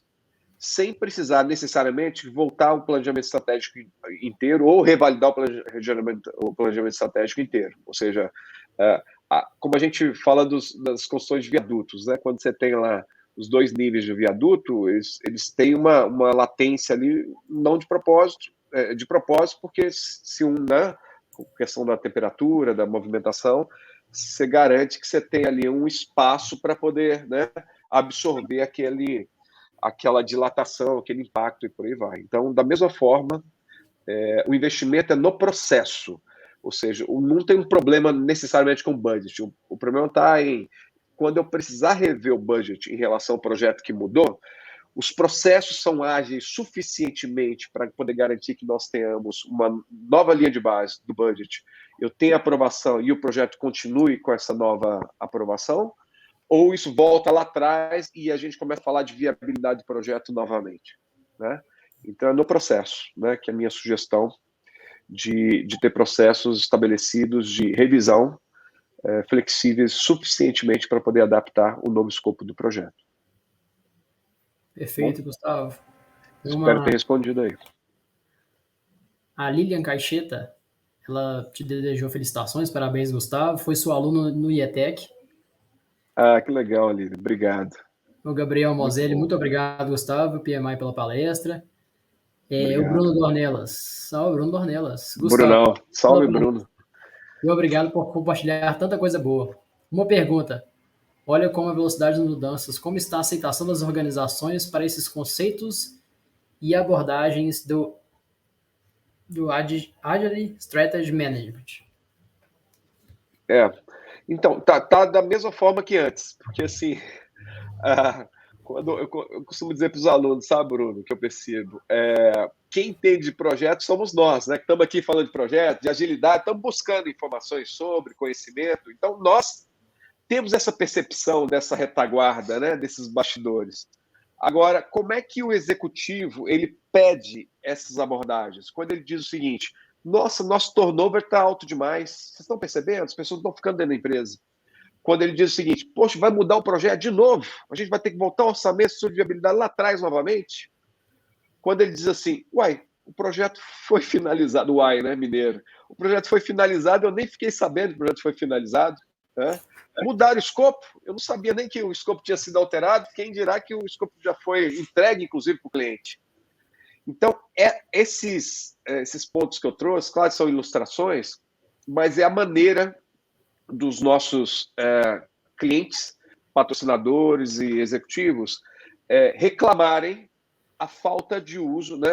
sem precisar necessariamente voltar ao planejamento estratégico inteiro ou revalidar o planejamento estratégico inteiro. Ou seja, como a gente fala das construções de viadutos, né? Quando você tem lá os dois níveis de viaduto, eles têm uma latência ali, não de propósito, porque se né, questão da temperatura, da movimentação, você garante que você tem ali um espaço para poder, né, absorver aquela dilatação, aquele impacto e por aí vai. Então, da mesma forma, o investimento é no processo, ou seja, não tem um problema necessariamente com o budget. O problema está em quando eu precisar rever o budget em relação ao projeto que mudou, os processos são ágeis suficientemente para poder garantir que nós tenhamos uma nova linha de base do budget, eu tenho aprovação e o projeto continue com essa nova aprovação, ou isso volta lá atrás e a gente começa a falar de viabilidade do projeto novamente, né? Então, é no processo, né, que é a minha sugestão de ter processos estabelecidos de revisão flexíveis suficientemente para poder adaptar o novo escopo do projeto. Perfeito, bom, Gustavo. Espero ter respondido aí. A Lilian Caixeta, ela te desejou felicitações, parabéns, Gustavo. Foi sua aluna no IETEC. Ah, que legal, Lilian. Obrigado. O Gabriel Moselli, muito obrigado, Gustavo, PMI, pela palestra. O Bruno Dornelas. Salve, Bruno Dornelas. Gustavo. Brunão. Salve, Bruno. E obrigado por compartilhar tanta coisa boa. Uma pergunta. Olha como a velocidade das mudanças, como está a aceitação das organizações para esses conceitos e abordagens do Agile Strategy Management. Então, tá da mesma forma que antes, porque assim, quando eu costumo dizer para os alunos, sabe, Bruno, que eu percebo, quem entende de projeto somos nós, né? Que estamos aqui falando de projeto, de agilidade, estamos buscando informações sobre conhecimento, então nós temos essa percepção dessa retaguarda, né, desses bastidores. Agora, como é que o executivo ele pede essas abordagens? Quando ele diz o seguinte: nossa, nosso turnover está alto demais, vocês estão percebendo? As pessoas não estão ficando dentro da empresa. Quando ele diz o seguinte: poxa, vai mudar o projeto de novo, a gente vai ter que voltar ao orçamento de viabilidade lá atrás novamente. Quando ele diz assim: uai, o projeto foi finalizado, uai, né, mineiro? O projeto foi finalizado, eu nem fiquei sabendo que o projeto foi finalizado, né? Mudaram o escopo, eu não sabia nem que o escopo tinha sido alterado, quem dirá que o escopo já foi entregue, inclusive, para o cliente. Então, esses pontos que eu trouxe, claro, são ilustrações, mas é a maneira dos nossos clientes, patrocinadores e executivos reclamarem a falta de uso, né,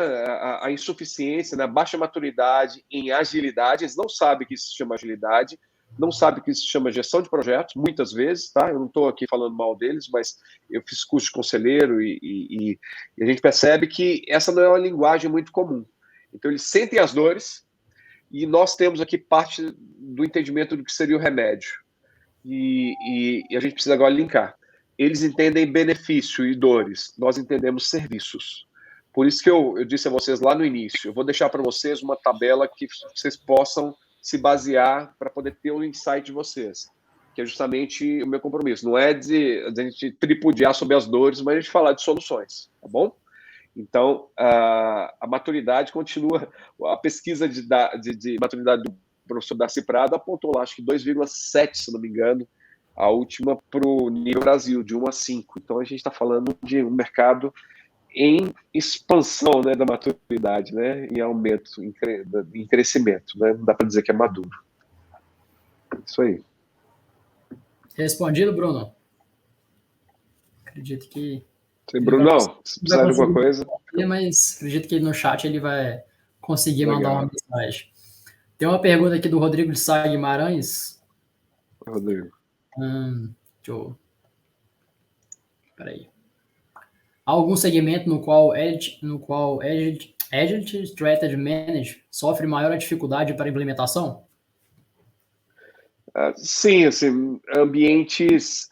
a insuficiência, né, a baixa maturidade em agilidade. Eles não sabem que isso se chama agilidade, não sabem que isso se chama gestão de projetos, muitas vezes, tá? Eu não estou aqui falando mal deles, mas eu fiz curso de conselheiro e a gente percebe que essa não é uma linguagem muito comum. Então, eles sentem as dores e nós temos aqui parte do entendimento do que seria o remédio. E a gente precisa agora linkar. Eles entendem benefício e dores, nós entendemos serviços. Por isso que eu disse a vocês lá no início, eu vou deixar para vocês uma tabela que vocês possam se basear para poder ter o insight de vocês, que é justamente o meu compromisso. Não é de a gente tripudiar sobre as dores, mas a gente falar de soluções, tá bom? Então, a maturidade continua, a pesquisa de maturidade do professor Darcy Prado apontou lá, acho que 2,7, se não me engano, a última para o nível Brasil, de 1 a 5. Então, a gente está falando de um mercado em expansão, né, da maturidade, né, em aumento, em crescimento. Né, não dá para dizer que é maduro. Isso aí. Respondido, Bruno? Acredito que... Sim, Brunão, se precisar de alguma coisa... Mas acredito que no chat ele vai conseguir mandar uma mensagem. Tem uma pergunta aqui do Rodrigo de Sá Guimarães. Rodrigo. Deixa eu... Peraí. Há algum segmento no qual Agile Strategy Management sofre maior dificuldade para implementação? Sim, assim, ambientes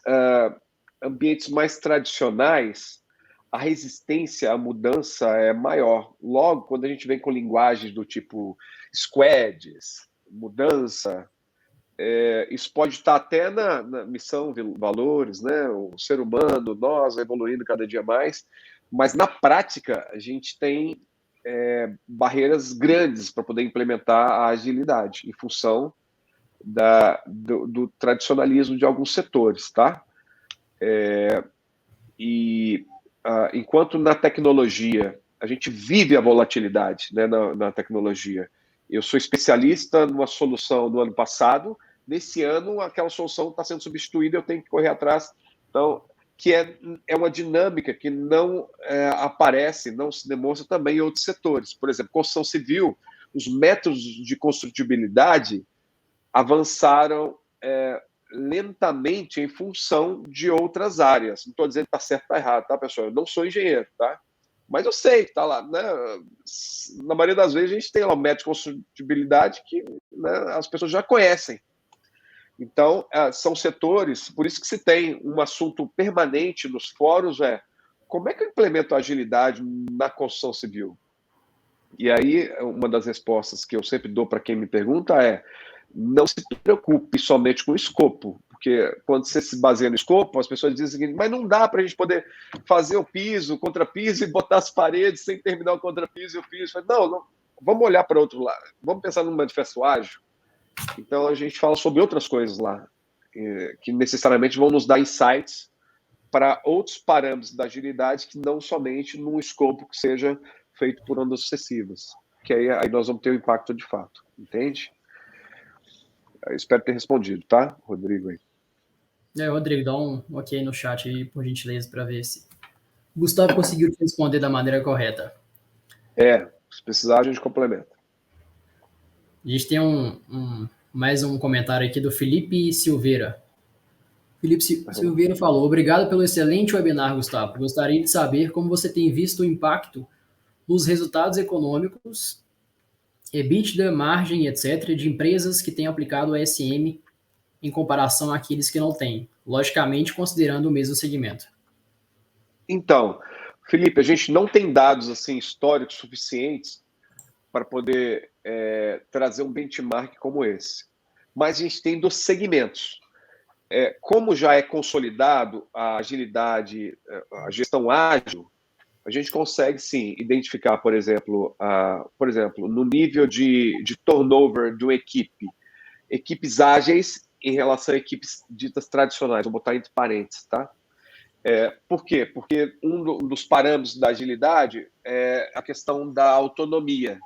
mais tradicionais, a resistência à mudança é maior. Logo, quando a gente vem com linguagens do tipo squads, mudança, isso pode estar até na missão, valores, né? O ser humano, nós evoluindo cada dia mais, mas na prática a gente tem barreiras grandes para poder implementar a agilidade em função do tradicionalismo de alguns setores, tá? Enquanto na tecnologia a gente vive a volatilidade, né, na tecnologia. Eu sou especialista numa solução do ano passado, nesse ano aquela solução está sendo substituída, eu tenho que correr atrás. Então, que é uma dinâmica que não aparece, não se demonstra também em outros setores. Por exemplo, construção civil, os métodos de construtibilidade avançaram lentamente em função de outras áreas. Não estou dizendo que está certo ou está errado, tá, pessoal? Eu não sou engenheiro, tá? Mas eu sei que está lá, né? Na maioria das vezes a gente tem lá um método de construtibilidade que, né, as pessoas já conhecem. Então, são setores, por isso que se tem um assunto permanente nos fóruns, como é que eu implemento a agilidade na construção civil? E aí, uma das respostas que eu sempre dou para quem me pergunta é: não se preocupe somente com o escopo, porque quando você se baseia no escopo, as pessoas dizem o seguinte: mas não dá para a gente poder fazer o piso, o contrapiso e botar as paredes sem terminar o contrapiso e o piso. Não, vamos olhar para outro lado, vamos pensar num manifesto ágil. Então a gente fala sobre outras coisas lá, que necessariamente vão nos dar insights para outros parâmetros da agilidade que não somente num escopo que seja feito por ondas sucessivas, que aí nós vamos ter um impacto de fato, entende? Eu espero ter respondido, tá, Rodrigo? Rodrigo, dá um ok no chat aí, por gentileza, para ver se o Gustavo conseguiu te responder da maneira correta. Se precisar, a gente complementa. A gente tem mais um comentário aqui do Felipe Silveira. Felipe Silveira falou: obrigado pelo excelente webinar, Gustavo. Gostaria de saber como você tem visto o impacto nos resultados econômicos, EBITDA, margem, etc., de empresas que têm aplicado o ASM em comparação àqueles que não têm, logicamente considerando o mesmo segmento. Então, Felipe, a gente não tem dados assim históricos suficientes para poder trazer um benchmark como esse, mas a gente tem dos segmentos. Como já é consolidado a agilidade, a gestão ágil, a gente consegue sim identificar, por exemplo, no nível de turnover de uma equipe, equipes ágeis em relação a equipes ditas tradicionais, vou botar entre parênteses, tá? Por quê? Porque dos parâmetros da agilidade é a questão da autonomia.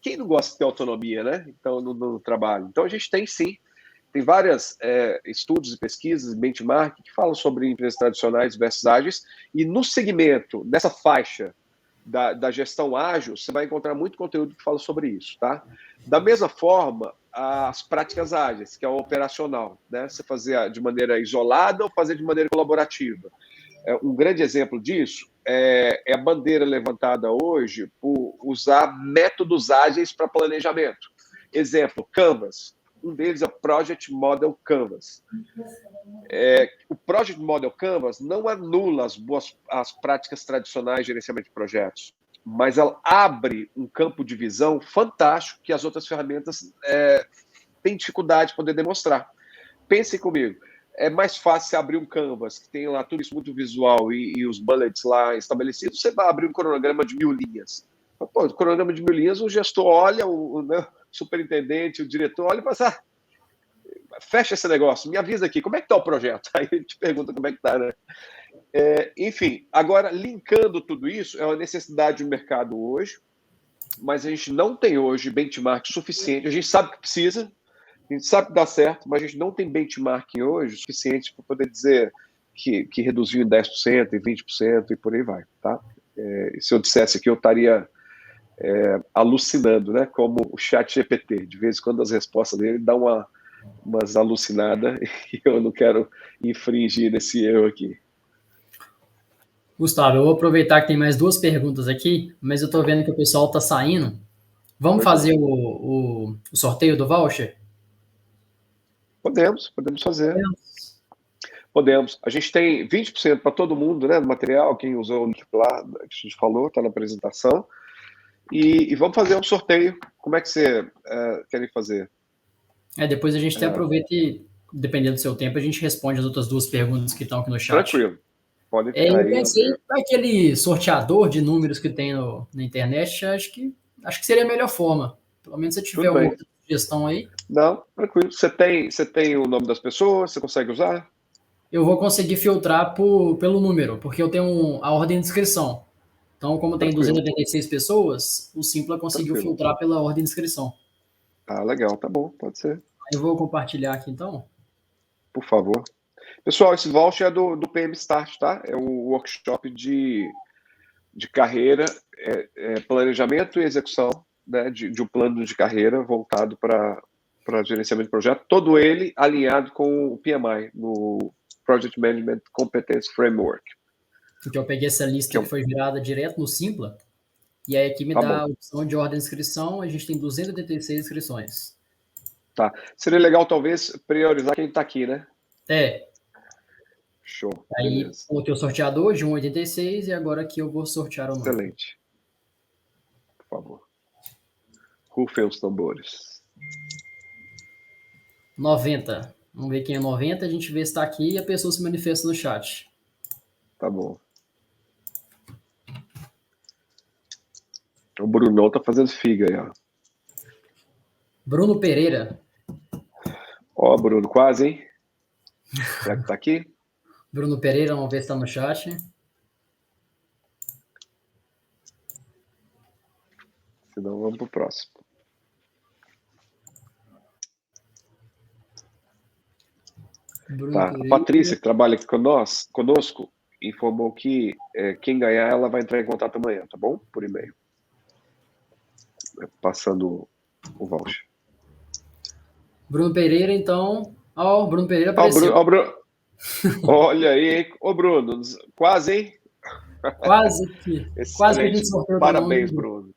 Quem não gosta de ter autonomia, né? Então, no trabalho. Então, a gente tem sim, tem vários estudos e pesquisas, benchmark, que falam sobre empresas tradicionais versus ágeis, e no segmento, nessa faixa da gestão ágil, você vai encontrar muito conteúdo que fala sobre isso, tá? Da mesma forma, as práticas ágeis, que é o operacional, né? Você fazer de maneira isolada ou fazer de maneira colaborativa. Um grande exemplo disso é a bandeira levantada hoje por usar métodos ágeis para planejamento. Exemplo, Canvas. Um deles é o Project Model Canvas. O Project Model Canvas não anula as práticas tradicionais de gerenciamento de projetos, mas ela abre um campo de visão fantástico que as outras ferramentas têm dificuldade de poder demonstrar. Pensem comigo, é mais fácil você abrir um Canvas, que tem lá tudo isso muito visual e os bullets lá estabelecidos, você vai abrir um cronograma de 1000 linhas. Pô, o cronograma de 1000 linhas, o gestor olha, o superintendente, o diretor olha e fala assim, fecha esse negócio, me avisa aqui, como é que está o projeto? Aí ele te pergunta como é que está, né? Enfim, agora, linkando tudo isso, é uma necessidade do mercado hoje, mas a gente não tem hoje benchmark suficiente, a gente sabe que precisa, a gente sabe que dá certo, mas a gente não tem benchmarking hoje suficiente para poder dizer que reduziu em 10%, em 20% e por aí vai, tá? Se eu dissesse aqui, eu estaria alucinando, né? Como o chat GPT. De vez em quando as respostas dele dão umas alucinadas e eu não quero infringir nesse erro aqui. Gustavo, eu vou aproveitar que tem mais duas perguntas aqui, mas eu estou vendo que o pessoal está saindo. Vamos fazer o sorteio do voucher? Podemos fazer. Podemos. A gente tem 20% para todo mundo, né, do material, quem usou o link lá, que a gente falou, está na apresentação. E vamos fazer um sorteio. Como é que você querem fazer? Depois a gente até aproveita e, dependendo do seu tempo, a gente responde as outras duas perguntas que estão aqui no chat. Tranquilo. Pode ficar eu aí. pensei naquele sorteador de números que tem na internet, acho que seria a melhor forma. Pelo menos se tiver uma outra sugestão aí. Não, tranquilo. Você tem o nome das pessoas? Você consegue usar? Eu vou conseguir filtrar pelo número, porque eu tenho a ordem de inscrição. Então, como tem 286 pessoas, o Simpla conseguiu filtrar pela ordem de inscrição. Ah, legal, tá bom, pode ser. Eu vou compartilhar aqui então. Por favor. Pessoal, esse voucher é do PM Start, tá? É um workshop de carreira, planejamento e execução, né, de um plano de carreira voltado para gerenciamento de projeto, todo ele alinhado com o PMI, no Project Management Competence Framework. Então, eu peguei essa lista que foi virada direto no Simpla, e aí aqui me dá a opção de ordem de inscrição, a gente tem 286 inscrições. Tá. Seria legal, talvez, priorizar quem está aqui, né? Show. Aí, beleza. coloquei o sorteador de 1,86 e agora aqui eu vou sortear o número. Excelente. Por favor. Rufem os tambores. 90. Vamos ver quem é 90, a gente vê se está aqui e a pessoa se manifesta no chat. Tá bom. O Brunão tá fazendo figa aí, ó. Bruno Pereira. Ó, Bruno, quase, hein? Será que tá aqui? Bruno Pereira, vamos ver se está no chat. Senão vamos pro próximo. Tá. A Patrícia, que trabalha aqui conosco, informou que quem ganhar, ela vai entrar em contato amanhã, tá bom? Por e-mail. Passando o voucher. Bruno Pereira, então. Ó, o Bruno Pereira apareceu. Olha aí, ô Bruno, quase, hein? Quase que a gente sorteou. Parabéns, Bruno.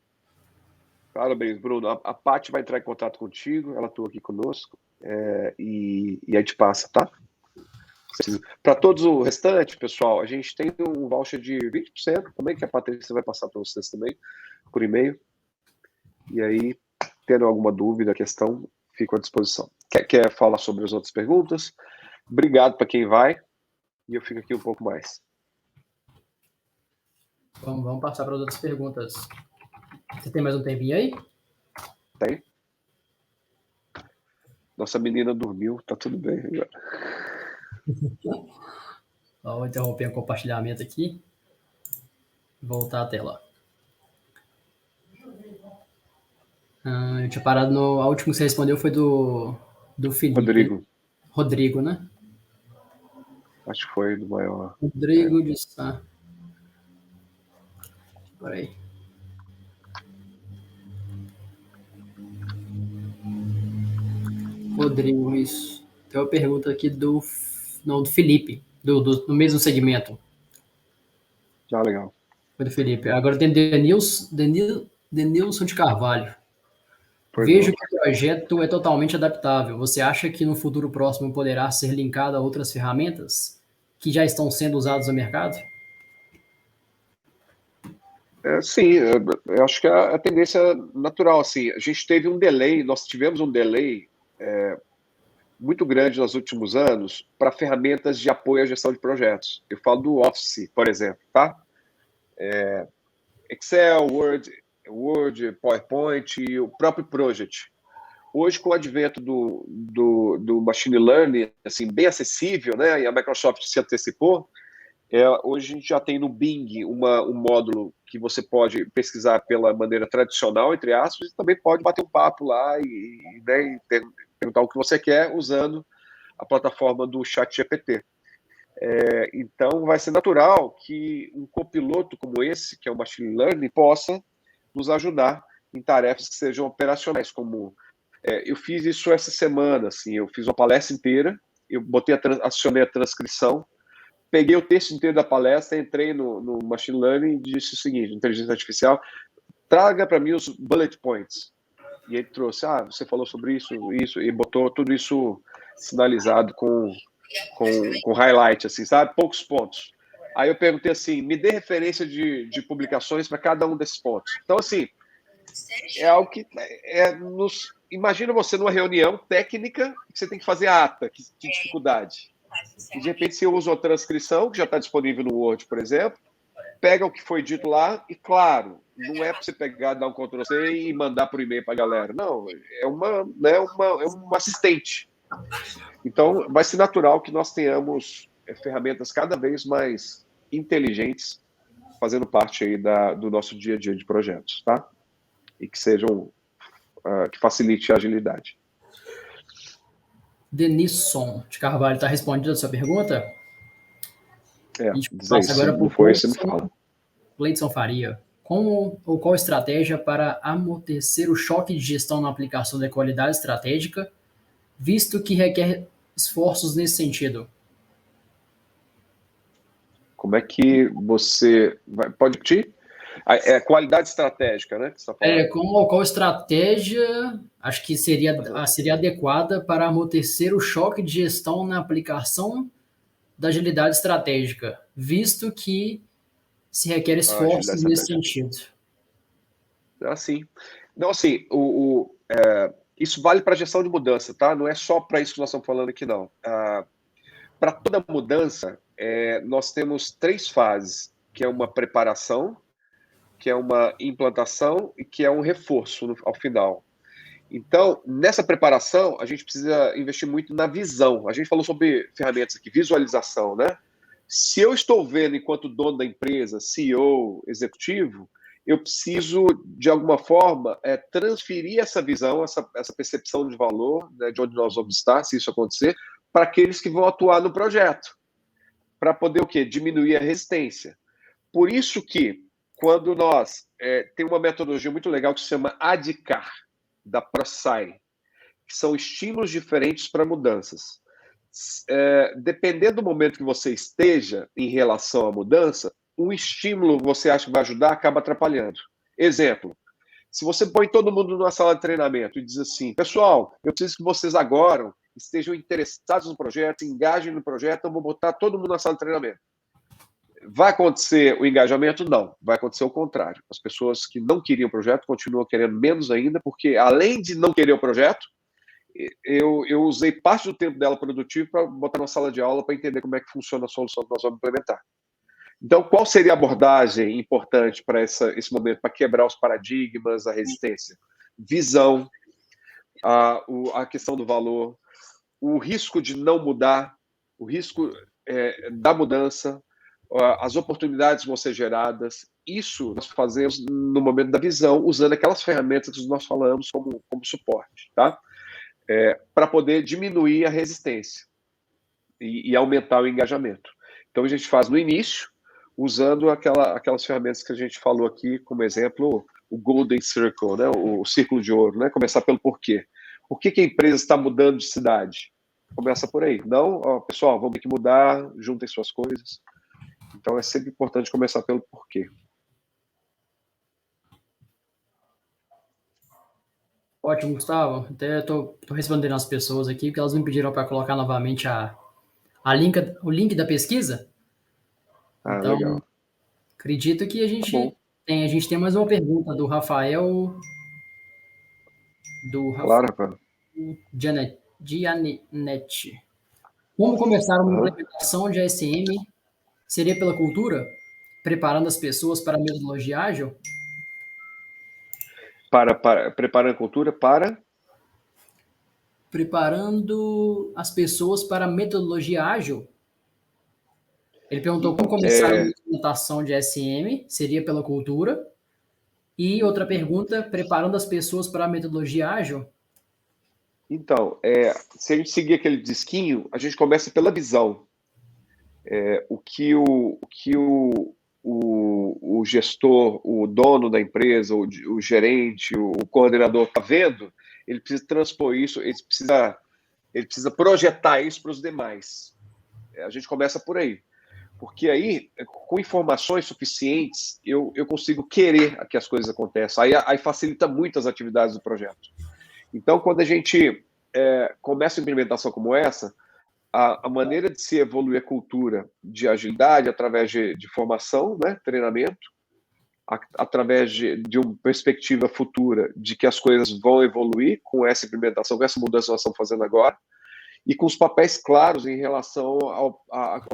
Parabéns, Bruno. A Paty vai entrar em contato contigo, ela atua aqui conosco, e a gente passa, tá? Para todos o restante, pessoal, a gente tem um voucher de 20% também, que a Patrícia vai passar para vocês também, por e-mail. E aí, tendo alguma dúvida, questão, fico à disposição. Quer falar sobre as outras perguntas? Obrigado para quem vai, e eu fico aqui um pouco mais. Vamos passar para as outras perguntas. Você tem mais um tempinho aí? Tem. Nossa menina dormiu, tá tudo bem agora. Vou interromper o compartilhamento aqui. Voltar à tela. Eu tinha parado no... A última que você respondeu foi do Felipe. Rodrigo, Rodrigo, né? acho que foi do maior. Rodrigo de Sá. Peraí. Rodrigo, isso. Tem uma pergunta aqui do Felipe, do mesmo segmento. Ah, legal. Foi do Felipe. Agora tem Denilson de Carvalho. Pois Vejo não. que o projeto é totalmente adaptável. Você acha que no futuro próximo poderá ser linkado a outras ferramentas que já estão sendo usadas no mercado? Sim, eu acho que a tendência natural, assim, a gente teve um delay, nós tivemos um delay muito grande nos últimos anos para ferramentas de apoio à gestão de projetos. Eu falo do Office, por exemplo, tá? Excel, Word, PowerPoint e o próprio Project. Hoje, com o advento do machine learning, assim, bem acessível, né? E a Microsoft se antecipou. Hoje a gente já tem no Bing um módulo que você pode pesquisar pela maneira tradicional, entre aspas, e também pode bater um papo lá né, perguntar o que você quer usando a plataforma do ChatGPT. Então, vai ser natural que um copiloto como esse, que é o Machine Learning, possa nos ajudar em tarefas que sejam operacionais, como eu fiz isso essa semana, assim, eu fiz uma palestra inteira, eu acionei a transcrição, peguei o texto inteiro da palestra, entrei no Machine Learning e disse o seguinte, inteligência artificial, traga para mim os bullet points. E ele trouxe, você falou sobre isso, e botou tudo isso sinalizado com highlight, assim, sabe? Poucos pontos. Aí eu perguntei assim, me dê referência de publicações para cada um desses pontos. Então, assim, é algo que imagina você numa reunião técnica que você tem que fazer ata, que dificuldade. E de repente você usa uma transcrição, que já está disponível no Word, por exemplo, pega o que foi dito lá e, claro, não é para você pegar, dar um Ctrl+C e mandar por e-mail para a galera. Não, é um assistente. Então, vai ser natural que nós tenhamos ferramentas cada vez mais inteligentes fazendo parte aí do nosso dia a dia de projetos, tá? E que sejam, que facilite a agilidade. Denilson de Carvalho, está respondida a sua pergunta? A gente Diz aí, passa se agora para não o for, você me fala. Gleidson Faria. Como ou qual estratégia para amortecer o choque de gestão na aplicação da qualidade estratégica, visto que requer esforços nesse sentido? Como é que você pode repetir? Qualidade estratégica, né? Que você tá falando. Como ou qual estratégia acho que seria adequada para amortecer o choque de gestão na aplicação da agilidade estratégica, visto que se requer Agilidade esforços nesse estratégica. sentido? Assim. Não, assim, isso vale para gestão de mudança, tá? Não é só para isso que nós estamos falando aqui, não. Para toda mudança, nós temos 3 fases, que é uma preparação, que é uma implantação e que é um reforço ao final. Então, nessa preparação, a gente precisa investir muito na visão. A gente falou sobre ferramentas aqui, visualização, né? Se eu estou vendo, enquanto dono da empresa, CEO, executivo, eu preciso, de alguma forma, transferir essa visão, essa percepção de valor, né, de onde nós vamos estar, se isso acontecer, para aqueles que vão atuar no projeto, para poder o quê? Diminuir a resistência. Por isso que, quando nós tem uma metodologia muito legal que se chama ADKAR, da ProSci, que são estímulos diferentes para mudanças. Dependendo do momento que você esteja em relação à mudança, um estímulo você acha que vai ajudar, acaba atrapalhando. Exemplo, se você põe todo mundo numa sala de treinamento e diz assim, pessoal, eu preciso que vocês agora estejam interessados no projeto, engajem no projeto, então vou botar todo mundo na sala de treinamento. Vai acontecer o engajamento? Não. Vai acontecer o contrário. As pessoas que não queriam o projeto continuam querendo menos ainda, porque além de não querer o projeto, eu usei parte do tempo dela produtivo para botar na sala de aula para entender como é que funciona a solução que nós vamos implementar. Então, qual seria a abordagem importante para esse momento, para quebrar os paradigmas, a resistência? Visão, a questão do valor, o risco de não mudar, o risco da mudança, as oportunidades vão ser geradas. Isso nós fazemos no momento da visão, usando aquelas ferramentas que nós falamos como suporte, tá? Para poder diminuir a resistência e aumentar o engajamento. Então, a gente faz no início, usando aquelas ferramentas que a gente falou aqui, como exemplo, o Golden Circle, né? O círculo de ouro, né? Começar pelo porquê. Por que a empresa está mudando de cidade? Começa por aí. Não, pessoal, vamos ter que mudar, juntem suas coisas. Então, é sempre importante começar pelo porquê. Ótimo, Gustavo. Até estou respondendo as pessoas aqui, porque elas me pediram para colocar novamente o link da pesquisa. Então, legal. acredito que a gente tem mais uma pergunta do Rafael, Claro, Rafael. Gianetti. Como começar uma implementação de ASM? Seria pela cultura? Preparando as pessoas para a metodologia ágil? Preparando a cultura para? Preparando as pessoas para a metodologia ágil? Ele perguntou como começar uma implementação de ASM? Seria pela cultura? E outra pergunta, preparando as pessoas para a metodologia ágil? Então, se a gente seguir aquele disquinho, a gente começa pela visão. O que o gestor, o dono da empresa, o gerente, o coordenador está vendo, ele precisa transpor isso, ele precisa projetar isso para os demais. A gente começa por aí. Porque aí, com informações suficientes, eu consigo querer que as coisas aconteçam. Aí facilita muito as atividades do projeto. Então, quando a gente começa uma implementação como essa, a maneira de se evoluir a cultura de agilidade através de formação, né, treinamento, através de uma perspectiva futura de que as coisas vão evoluir com essa implementação, com essa mudança que nós estamos fazendo agora, e com os papéis claros em relação ao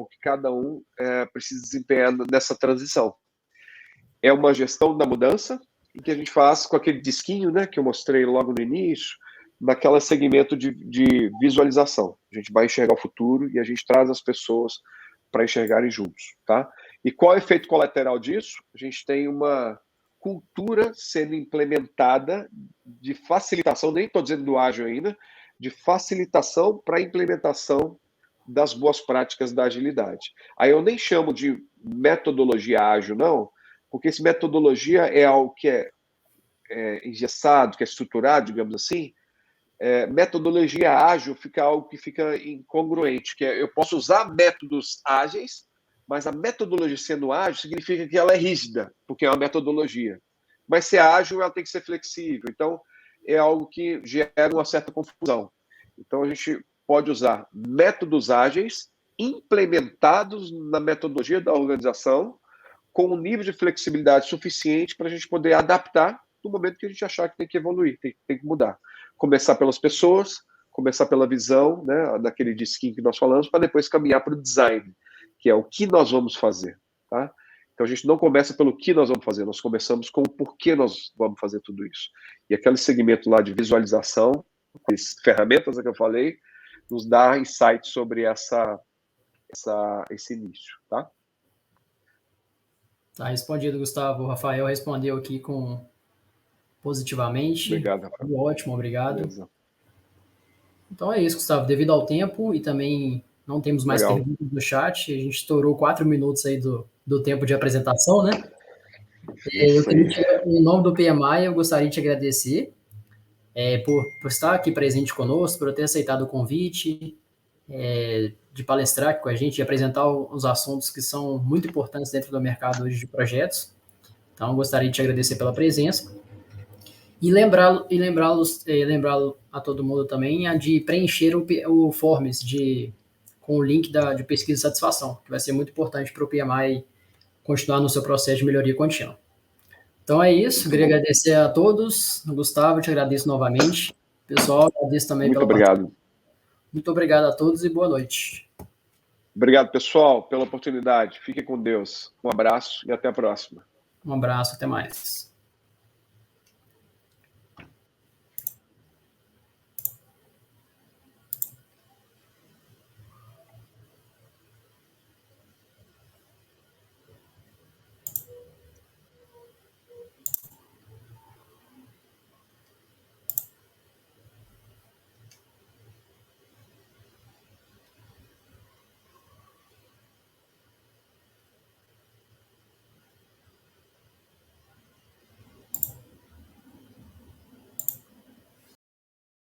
que cada um precisa desempenhar nessa transição. É uma gestão da mudança que a gente faz com aquele disquinho, né, que eu mostrei logo no início, naquele segmento de visualização. A gente vai enxergar o futuro e a gente traz as pessoas para enxergarem juntos, tá? E qual é o efeito colateral disso? A gente tem uma cultura sendo implementada de facilitação, nem estou dizendo do ágil ainda, de facilitação para a implementação das boas práticas da agilidade. Aí eu nem chamo de metodologia ágil, não, porque essa metodologia é algo que é engessado, que é estruturado, digamos assim. Metodologia ágil fica algo que fica incongruente, que eu posso usar métodos ágeis, mas a metodologia sendo ágil significa que ela é rígida, porque é uma metodologia. Mas se é ágil, ela tem que ser flexível. Então, é algo que gera uma certa confusão. Então, a gente pode usar métodos ágeis implementados na metodologia da organização, com um nível de flexibilidade suficiente para a gente poder adaptar no momento que a gente achar que tem que evoluir, tem que mudar. Começar pelas pessoas, começar pela visão, né, daquele disquinho que nós falamos, para depois caminhar para o design, que é o que nós vamos fazer. Tá? Então, a gente não começa pelo que nós vamos fazer, nós começamos com o porquê nós vamos fazer tudo isso. E aquele segmento lá de visualização, as ferramentas que eu falei, nos dá insight sobre esse início. Tá? Tá respondido, Gustavo. O Rafael respondeu aqui positivamente. Obrigado, Rafael. Ótimo, obrigado. Beleza. Então é isso, Gustavo. Devido ao tempo e também não temos mais perguntas do chat, a gente estourou 4 minutos aí do tempo de apresentação, né? Em nome do PMI, eu gostaria de te agradecer por estar aqui presente conosco, por ter aceitado o convite, de palestrar aqui com a gente e apresentar os assuntos que são muito importantes dentro do mercado hoje de projetos. Então, gostaria de te agradecer pela presença. E lembrá-lo a todo mundo também de preencher o Forms com o link de pesquisa de satisfação, que vai ser muito importante para o PMI continuar no seu processo de melhoria contínua. Então é isso, queria agradecer a todos. Gustavo, te agradeço novamente. Pessoal, agradeço também Muito obrigado. Muito obrigado a todos e boa noite. Obrigado, pessoal, pela oportunidade. Fiquem com Deus. Um abraço e até a próxima. Um abraço, até mais.